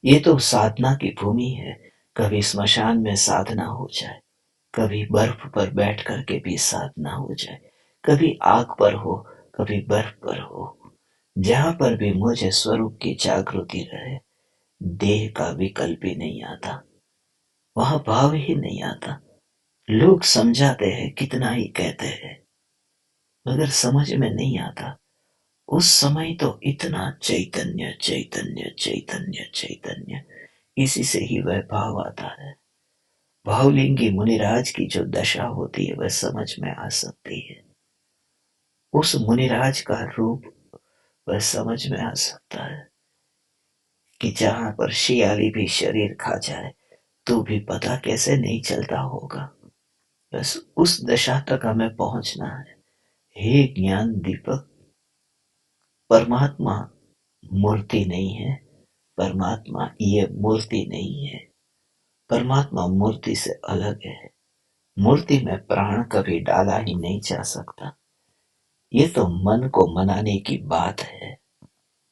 ये तो साधना की भूमि है। कभी स्मशान में साधना हो जाए, कभी बर्फ पर बैठ करके भी साधना हो जाए, कभी आग पर हो, कभी बर्फ पर हो। जहां पर भी मुझे स्वरूप की जागृति रहे, देह का विकल्प ही नहीं आता, वहां भाव ही नहीं आता। लोग समझाते हैं, कितना ही कहते हैं, मगर समझ में नहीं आता। उस समय तो इतना चैतन्य चैतन्य चैतन्य चैतन्य, इसी से ही वह भाव आता है। भावलिंगी मुनिराज की जो दशा होती है वह समझ में आ सकती है। उस मुनिराज का रूप वह समझ में आ सकता है कि जहां पर शियाली भी शरीर खा जाए तो भी पता कैसे नहीं चलता होगा। बस उस दशा तक हमें पहुंचना है। हे ज्ञान दीपक, परमात्मा मूर्ति नहीं है। परमात्मा ये मूर्ति नहीं है। परमात्मा मूर्ति से अलग है। मूर्ति में प्राण कभी डाला ही नहीं जा सकता। ये तो मन को मनाने की बात है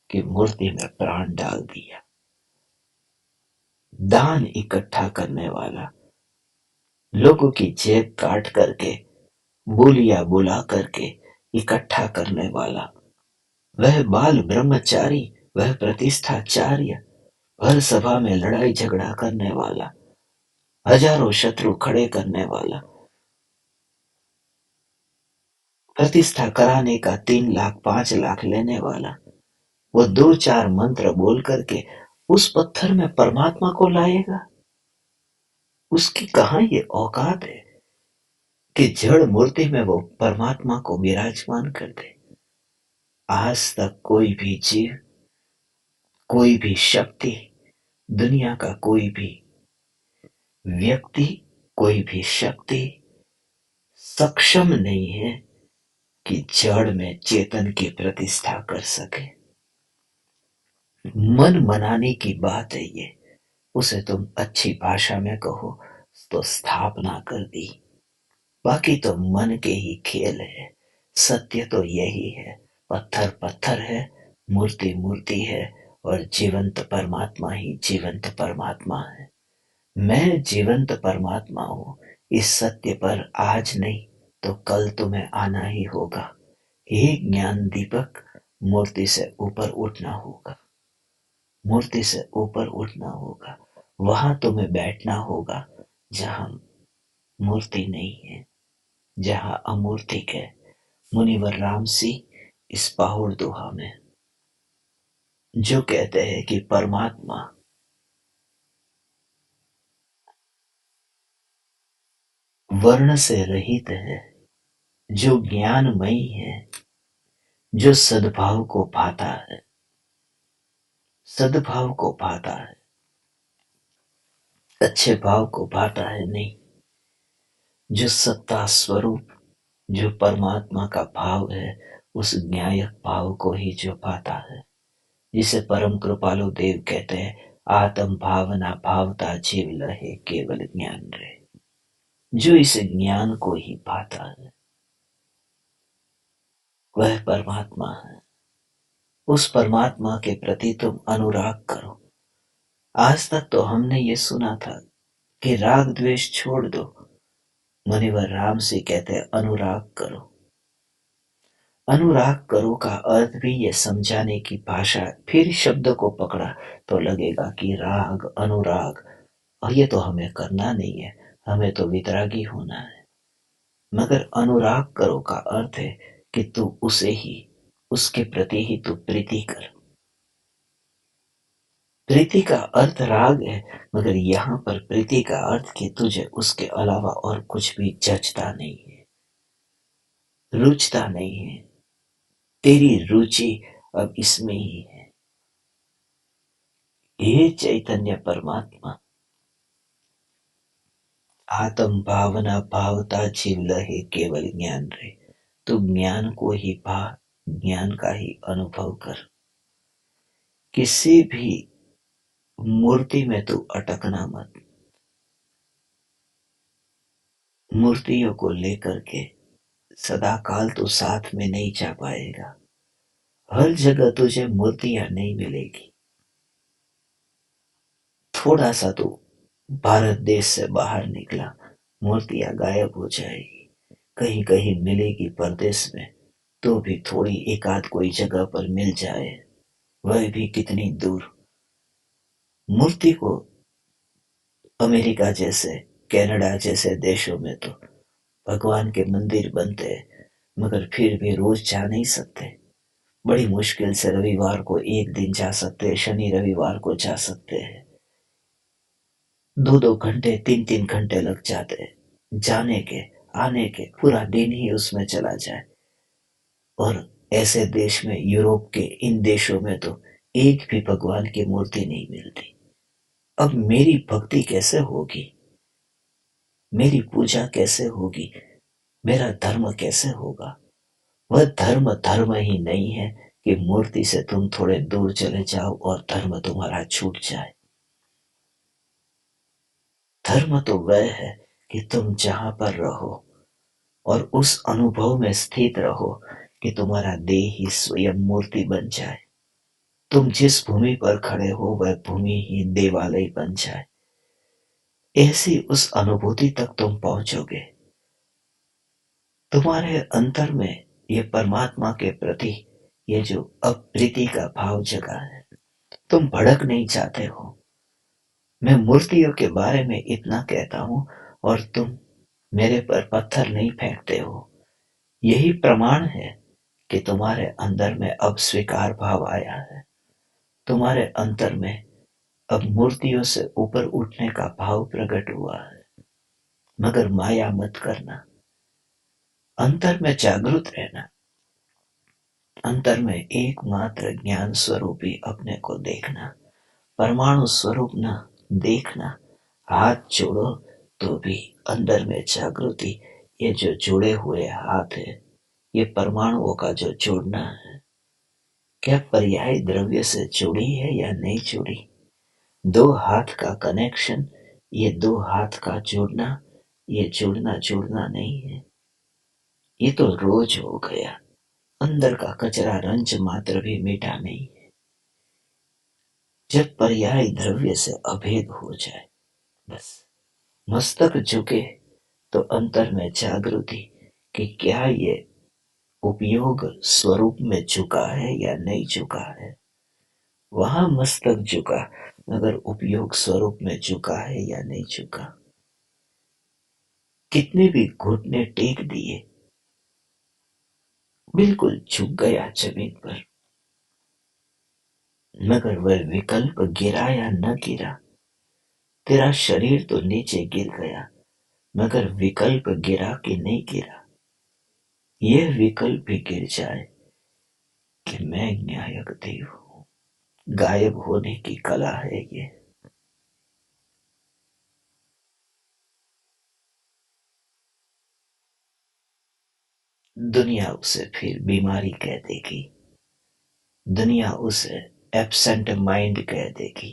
कि मूर्ति में प्राण डाल दिया। दान इकट्ठा करने वाला, लोगों की जेब काट करके, बोलियां बुला करके इकट्ठा करने वाला, वह बाल ब्रह्मचारी, वह प्रतिष्ठाचार्य, हर सभा में लड़ाई झगड़ा करने वाला, हजारों शत्रु खड़े करने वाला, प्रतिष्ठा कराने का 3 लाख 5 लाख लेने वाला, वो 2 4 मंत्र बोल करके उस पत्थर में परमात्मा को लाएगा। उसकी कहाँ ये औकात है कि जड़ मूर्ति में वो परमात्मा को विराजमान कर दे। आज तक कोई भी जीव, कोई भी शक्ति, दुनिया का कोई भी व्यक्ति, कोई भी शक्ति सक्षम नहीं है कि जड़ में चेतन की प्रतिष्ठा कर सके। मन मनाने की बात है ये। उसे तुम अच्छी भाषा में कहो तो स्थापना कर दी। बाकी तो मन के ही खेल है। सत्य तो यही है, पत्थर पत्थर है, मूर्ति मूर्ति है, और जीवंत परमात्मा ही जीवंत परमात्मा है। मैं जीवंत परमात्मा हूँ। इस सत्य पर आज नहीं तो कल तुम्हें आना ही होगा। हे ज्ञान दीपक, मूर्ति से ऊपर उठना होगा। मूर्ति से ऊपर उठना होगा। वहां तुम्हें बैठना होगा जहां मूर्ति नहीं है, जहां अमूर्तिक है। मुनिवर रामसी इस पाहुड़ दोहा में जो कहते हैं कि परमात्मा वर्ण से रहित है, जो ज्ञानमयी है, जो सद्भाव को पाता है, सद्भाव को पाता है, अच्छे भाव को पाता है नहीं, जो सत्ता स्वरूप, जो परमात्मा का भाव है, उस न्यायक भाव को ही जो पाता है, जिसे परम कृपालु देव कहते हैं, आत्म भावना भावता जीव लहे केवल ज्ञान रहे। जो इस ज्ञान को ही पाता है वह परमात्मा है। उस परमात्मा के प्रति तुम अनुराग करो। आज तक तो हमने ये सुना था कि राग द्वेष छोड़ दो। मुनिवर राम से कहते हैं अनुराग करो। अनुराग करो का अर्थ भी ये समझाने की भाषा, फिर शब्द को पकड़ा तो लगेगा कि राग अनुराग, और ये तो हमें करना नहीं है, हमें तो वितरागी होना है। मगर अनुराग करो का अर्थ है कि तू उसे ही, उसके प्रति ही तू प्रीति कर। प्रीति का अर्थ राग है, मगर यहाँ पर प्रीति का अर्थ कि तुझे उसके अलावा और कुछ भी जचता नहीं है, रुचता नहीं है। तेरी रुचि अब इसमें ही है। हे चैतन्य परमात्मा, आत्म भावना भावता जीव लहे केवल ज्ञान रहे। तू ज्ञान को ही पा, ज्ञान का ही अनुभव कर। किसी भी मूर्ति में तू अटकना मत। मूर्तियों को लेकर के सदा काल तो साथ में नहीं जा पाएगा। हर जगह तुझे मूर्तियां नहीं मिलेगी। थोड़ा सा तो भारत देश से बाहर निकला, मूर्तियां गायब हो जाएगी। कहीं कहीं मिलेगी परदेश में, तो भी थोड़ी एक आध कोई जगह पर मिल जाए, वह भी कितनी दूर। मूर्ति को अमेरिका जैसे, कनाडा जैसे देशों में तो भगवान के मंदिर बनते हैं, मगर फिर भी रोज जा नहीं सकते। बड़ी मुश्किल से रविवार को एक दिन जा सकते हैं, शनि रविवार को जा सकते हैं। 2-2 घंटे 3-3 घंटे लग जाते हैं जाने के, आने के, पूरा दिन ही उसमें चला जाए। और ऐसे देश में, यूरोप के इन देशों में तो एक भी भगवान की मूर्ति नहीं मिलती। अब मेरी भक्ति कैसे होगी, मेरी पूजा कैसे होगी, मेरा धर्म कैसे होगा? वह धर्म धर्म ही नहीं है कि मूर्ति से तुम थोड़े दूर चले जाओ और धर्म तुम्हारा छूट जाए। धर्म तो वह है कि तुम जहां पर रहो और उस अनुभव में स्थित रहो कि तुम्हारा देह ही स्वयं मूर्ति बन जाए। तुम जिस भूमि पर खड़े हो वह भूमि ही देवालय बन जाए। ऐसी उस अनुभूति तक तुम पहुंचोगे। तुम्हारे अंतर में ये परमात्मा के प्रति ये जो अप्रीति का भाव जगा है, तुम भड़क नहीं जाते हो। मैं मूर्तियों के बारे में इतना कहता हूं और तुम मेरे पर पत्थर नहीं फेंकते हो। यही प्रमाण है कि तुम्हारे अंदर में अब स्वीकार भाव आया है। तुम्हारे अंतर में अब मूर्तियों से ऊपर उठने का भाव प्रकट हुआ है। मगर माया मत करना, अंतर में जागृत रहना, अंतर में एकमात्र ज्ञान स्वरूपी अपने को देखना, परमाणु स्वरूप न देखना। हाथ जोड़ो तो भी अंदर में जागृति, ये जो जुड़े हुए हाथ है, ये परमाणुओं का जो जोड़ना है, क्या पर्याय द्रव्य से जुड़ी है या नहीं जुड़ी? दो हाथ का कनेक्शन, ये दो हाथ का जोड़ना, ये जुड़ना जुड़ना नहीं है, ये तो रोज हो गया। अंदर का कचरा रंज मात्र भी मिटा नहीं है। जब पर्याय द्रव्य से अभेद हो जाए, बस मस्तक झुके तो अंतर में जागृति कि क्या ये उपयोग स्वरूप में झुका है या नहीं झुका है। वहां मस्तक झुका, मगर उपयोग स्वरूप में झुका है या नहीं झुका। कितने भी घुटने टेक दिए, बिल्कुल झुक गया जमीन पर, मगर वह विकल्प गिरा या न गिरा। तेरा शरीर तो नीचे गिर गया, मगर विकल्प गिरा कि नहीं गिरा। यह विकल्प भी गिर जाए कि मैं न्यायक देव हूं। गायब होने की कला है ये। दुनिया उसे फिर बीमारी कह देगी, दुनिया उसे एब्सेंट माइंड कह देगी,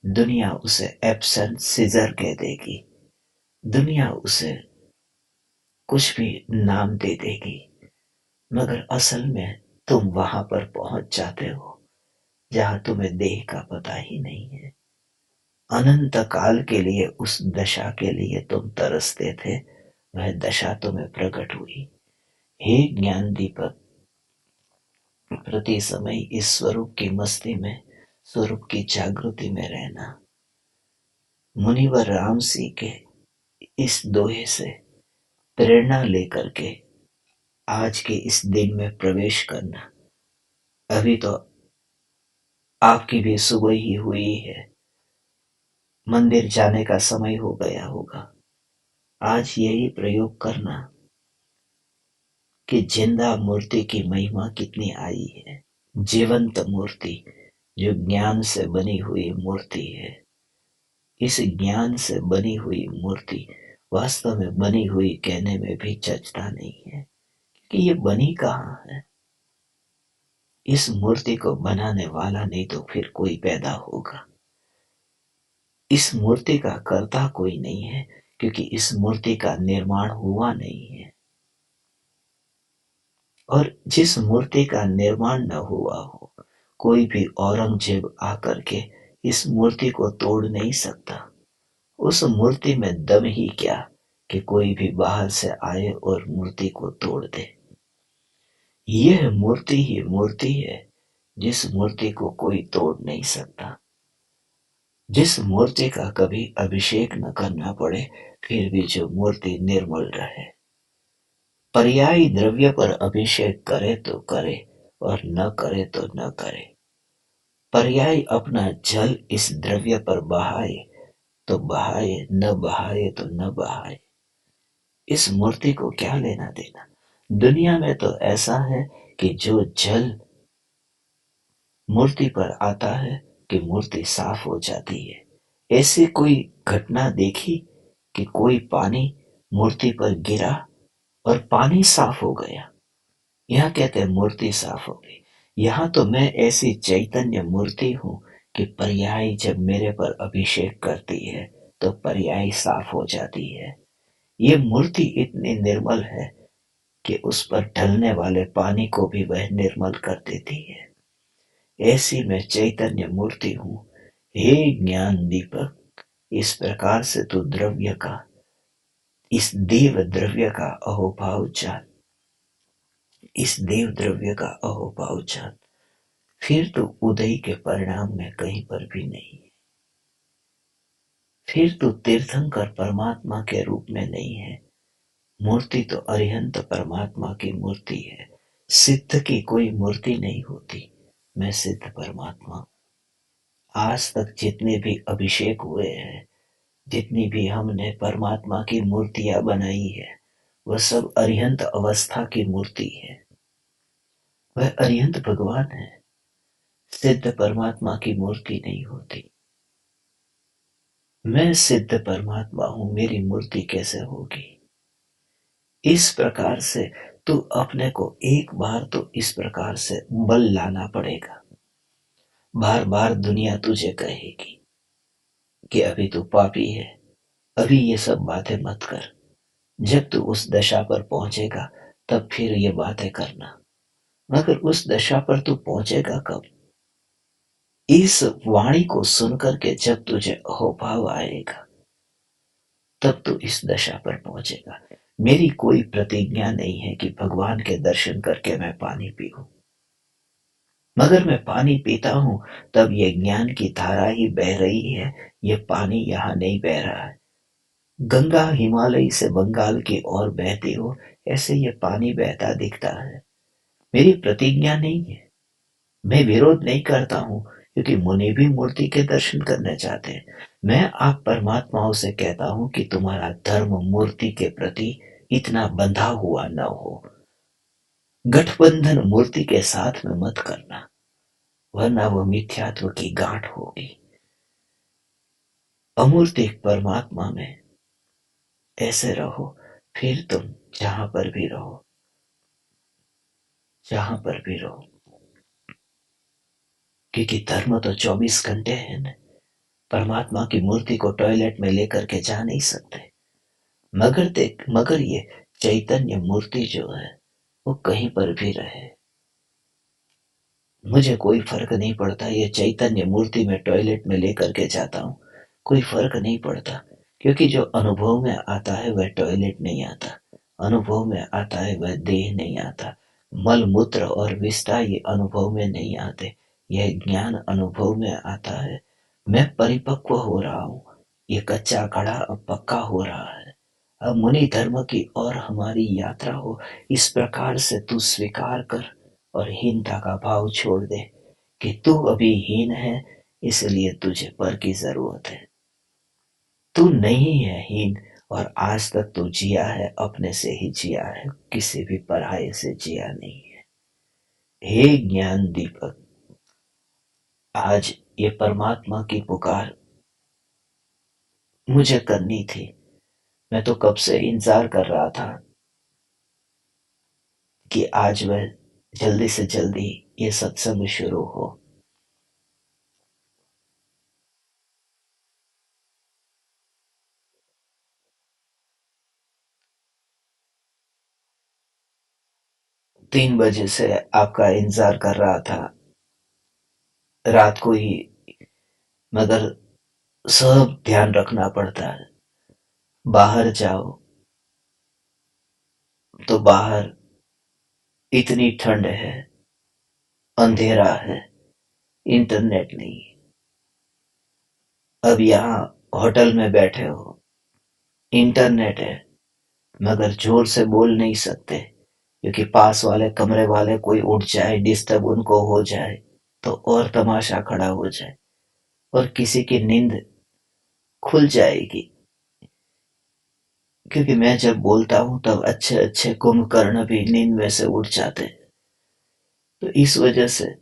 दुनिया उसे एब्सेंट सीजर कह देगी, दुनिया उसे कुछ भी नाम दे देगी। मगर असल में तुम वहां पर पहुंच जाते हो जहां तुम्हें देह का पता ही नहीं है। अनंत काल के लिए उस दशा के लिए तुम तरसते थे, वह दशा तुम्हें प्रकट हुई। हे ज्ञान दीपक, प्रति समय इस स्वरूप की मस्ती में, स्वरूप की जागृति में रहना। मुनिवर राम सिंह के इस दोहे से प्रेरणा लेकर के आज के इस दिन में प्रवेश करना। अभी तो आपकी भी सुबह ही हुई है, मंदिर जाने का समय हो गया होगा। आज यही प्रयोग करना कि जिंदा मूर्ति की महिमा कितनी आई है। जीवंत मूर्ति जो ज्ञान से बनी हुई मूर्ति है, इस ज्ञान से बनी हुई मूर्ति वास्तव में बनी हुई कहने में भी चचता नहीं है कि ये बनी कहाँ है। इस मूर्ति को बनाने वाला नहीं तो फिर कोई पैदा होगा। इस मूर्ति का कर्ता कोई नहीं है, क्योंकि इस मूर्ति का निर्माण हुआ नहीं है। और जिस मूर्ति का निर्माण न हुआ हो, कोई भी औरंगजेब आकर के इस मूर्ति को तोड़ नहीं सकता। उस मूर्ति में दम ही क्या कि कोई भी बाहर से आए और मूर्ति को तोड़ दे। यह मूर्ति ही मूर्ति है जिस मूर्ति को कोई तोड़ नहीं सकता। जिस मूर्ति का कभी अभिषेक न करना पड़े, फिर भी जो मूर्ति निर्मल रहे। पर्यायी द्रव्य पर अभिषेक करे तो करे, और न करे तो न करे। पर्याय अपना जल इस द्रव्य पर बहाए तो बहाए, न बहाए तो न बहाए। इस मूर्ति को क्या लेना देना। दुनिया में तो ऐसा है कि जो जल मूर्ति पर आता है कि मूर्ति साफ हो जाती है। ऐसी कोई घटना देखी कि कोई पानी मूर्ति पर गिरा और पानी साफ हो गया। यहाँ कहते हैं मूर्ति साफ हो गई। यहाँ तो मैं ऐसी चैतन्य मूर्ति हूँ कि पर्याय जब मेरे पर अभिषेक करती है तो पर्याय साफ हो जाती है। ये मूर्ति इतनी निर्मल है कि उस पर ढलने वाले पानी को भी वह निर्मल कर देती है। ऐसी मैं चैतन्य मूर्ति हूँ। हे ज्ञान दीपक, इस प्रकार से तू द्रव्य का, इस देव द्रव्य का अहोभाव जान, इस देव द्रव्य का अहोभाव जान। फिर तो उदय के परिणाम में कहीं पर भी नहीं है। फिर तो तीर्थंकर परमात्मा के रूप में नहीं है। मूर्ति तो अरिहंत परमात्मा की मूर्ति है। सिद्ध की कोई मूर्ति नहीं होती। मैं सिद्ध परमात्मा हूं। आज तक जितने भी अभिषेक हुए हैं, जितनी भी हमने परमात्मा की मूर्तियां बनाई है, वह सब अरिहंत अवस्था की मूर्ति है। वह अरिहंत भगवान है। सिद्ध परमात्मा की मूर्ति नहीं होती। मैं सिद्ध परमात्मा हूं, मेरी मूर्ति कैसे होगी। इस प्रकार से तू अपने को एक बार तो इस प्रकार से बल लाना पड़ेगा। बार बार दुनिया तुझे कहेगी कि अभी तू पापी है, अभी ये सब बातें मत कर। जब तू उस दशा पर पहुंचेगा तब फिर ये बातें करना। मगर उस दशा पर तू पहुंचेगा कब। इस वाणी को सुनकर के जब तुझे अहोभाव आएगा तब तू इस दशा पर पहुंचेगा। मेरी कोई प्रतिज्ञा नहीं है कि भगवान के दर्शन करके मैं पानी पीऊं, मगर मैं पानी पीता हूं तब ये ज्ञान की धारा ही बह रही है। ये पानी यहां नहीं बह रहा है। गंगा हिमालय से बंगाल की ओर बहती हो, ऐसे ये पानी बहता दिखता है। मेरी प्रतिज्ञा नहीं है। मैं विरोध नहीं करता हूं, क्योंकि मुनि भी मूर्ति के दर्शन करने चाहते हैं। मैं आप परमात्माओं से कहता हूं कि तुम्हारा धर्म मूर्ति के प्रति इतना बंधा हुआ न हो। गठबंधन मूर्ति के साथ में मत करना, वरना वो मिथ्यात्व की गांठ होगी। अमूर्तिक परमात्मा में ऐसे रहो, फिर तुम जहां पर भी रहो, जहां पर भी रहो। क्योंकि धर्म तो 24 घंटे है न। परमात्मा की मूर्ति को टॉयलेट में लेकर के जा नहीं सकते। मगर ये चैतन्य मूर्ति जो है वो कहीं पर भी रहे, मुझे कोई फर्क नहीं पड़ता। ये चैतन्य मूर्ति में टॉयलेट में लेकर के जाता हूँ, कोई फर्क नहीं पड़ता। क्योंकि जो अनुभव में आता है वह टॉयलेट नहीं आता, अनुभव में आता है वह देह नहीं आता। मल मूत्र और विष्ठा ये अनुभव में नहीं आते, यह ज्ञान अनुभव में आता है। मैं परिपक्व हो रहा हूँ, ये कच्चा घड़ा अब पक्का हो रहा है। अब मुनि धर्म की और हमारी यात्रा हो, इस प्रकार से तू स्वीकार कर और हीनता का भाव छोड़ दे कि तू अभी हीन है, इसलिए तुझे पर की जरूरत है। तू नहीं है हीन, और आज तक तू जिया है अपने से ही जिया है, किसी भी पराये से जिया नहीं है। हे ज्ञान दीपक, आज ये परमात्मा की पुकार मुझे करनी थी। मैं तो कब से इंतजार कर रहा था कि आज वह जल्दी से जल्दी ये सत्संग शुरू हो। 3 बजे से आपका इंतजार कर रहा था, रात को ही। मगर सब ध्यान रखना पड़ता है। बाहर जाओ तो बाहर इतनी ठंड है, अंधेरा है, इंटरनेट नहीं। अब यहाँ होटल में बैठे हो, इंटरनेट है, मगर जोर से बोल नहीं सकते। क्योंकि पास वाले कमरे वाले कोई उठ जाए, डिस्टर्ब उनको हो जाए तो और तमाशा खड़ा हो जाए और किसी की नींद खुल जाएगी। क्योंकि मैं जब बोलता हूँ तब अच्छे अच्छे कुंभकर्ण भी नींद में से उठ जाते हैं। तो इस वजह से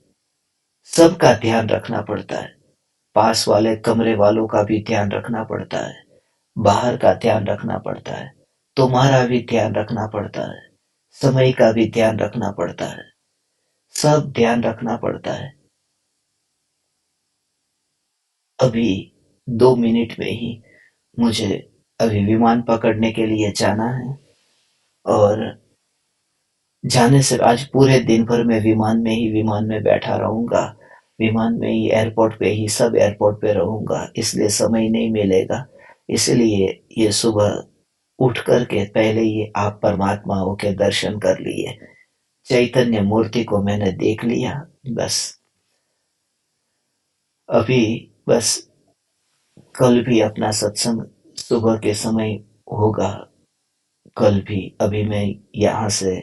सबका ध्यान रखना पड़ता है। पास वाले कमरे वालों का भी ध्यान रखना पड़ता है, बाहर का ध्यान रखना पड़ता है, तुम्हारा भी ध्यान रखना पड़ता है, समय का भी ध्यान रखना पड़ता है, सब ध्यान रखना पड़ता है। अभी 2 मिनट में ही मुझे अभी विमान पकड़ने के लिए जाना है और जाने से आज पूरे दिन भर मैं विमान में बैठा रहूंगा। विमान में ही, एयरपोर्ट पे ही, सब एयरपोर्ट पे रहूंगा, इसलिए समय नहीं मिलेगा। इसलिए ये सुबह उठ करके पहले ही आप परमात्माओं के दर्शन कर लिए, चैतन्य मूर्ति को मैंने देख लिया। बस अभी बस कल भी अपना सत्संग सुबह के समय होगा। कल भी अभी मैं यहाँ से,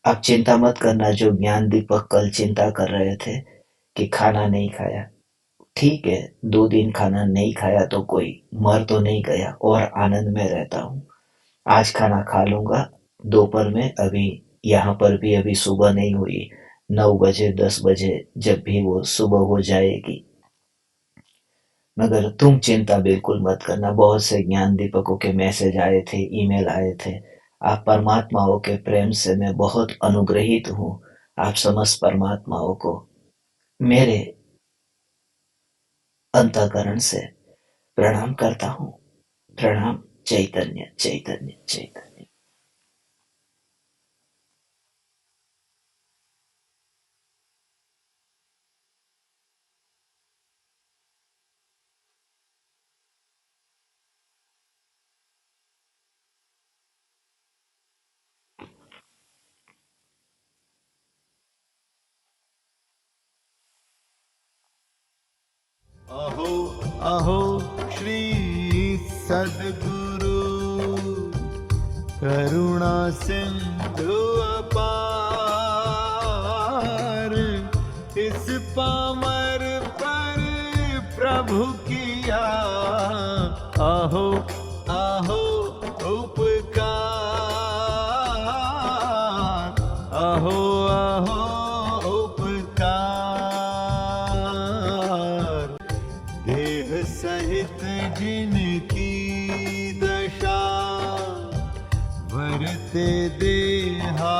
आप चिंता मत करना, जो ज्ञान दीपक कल चिंता कर रहे थे कि खाना नहीं खाया, ठीक है, 2 दिन खाना नहीं खाया तो कोई मर तो नहीं गया और आनंद में रहता हूँ। आज खाना खा लूंगा दोपहर में। अभी यहाँ पर भी अभी सुबह नहीं हुई, 9 बजे 10 बजे जब भी वो सुबह हो जाएगी। मगर तुम चिंता बिल्कुल मत करना। बहुत से ज्ञान दीपकों के मैसेज आए थे, ईमेल आए थे। आप परमात्माओं के प्रेम से मैं बहुत अनुग्रहित हूँ। आप समस्त परमात्माओं को मेरे अंतःकरण से प्रणाम करता हूँ। प्रणाम। चैतन्य चैतन्य चैतन्य। अहो अहो श्री सद्गुरु करुणा सिंधु अपार, इस पामर पर प्रभु किया अहो अहो उपकार, अहो अहो उपकार। देह सहित जिनकी दशा, वरते देहा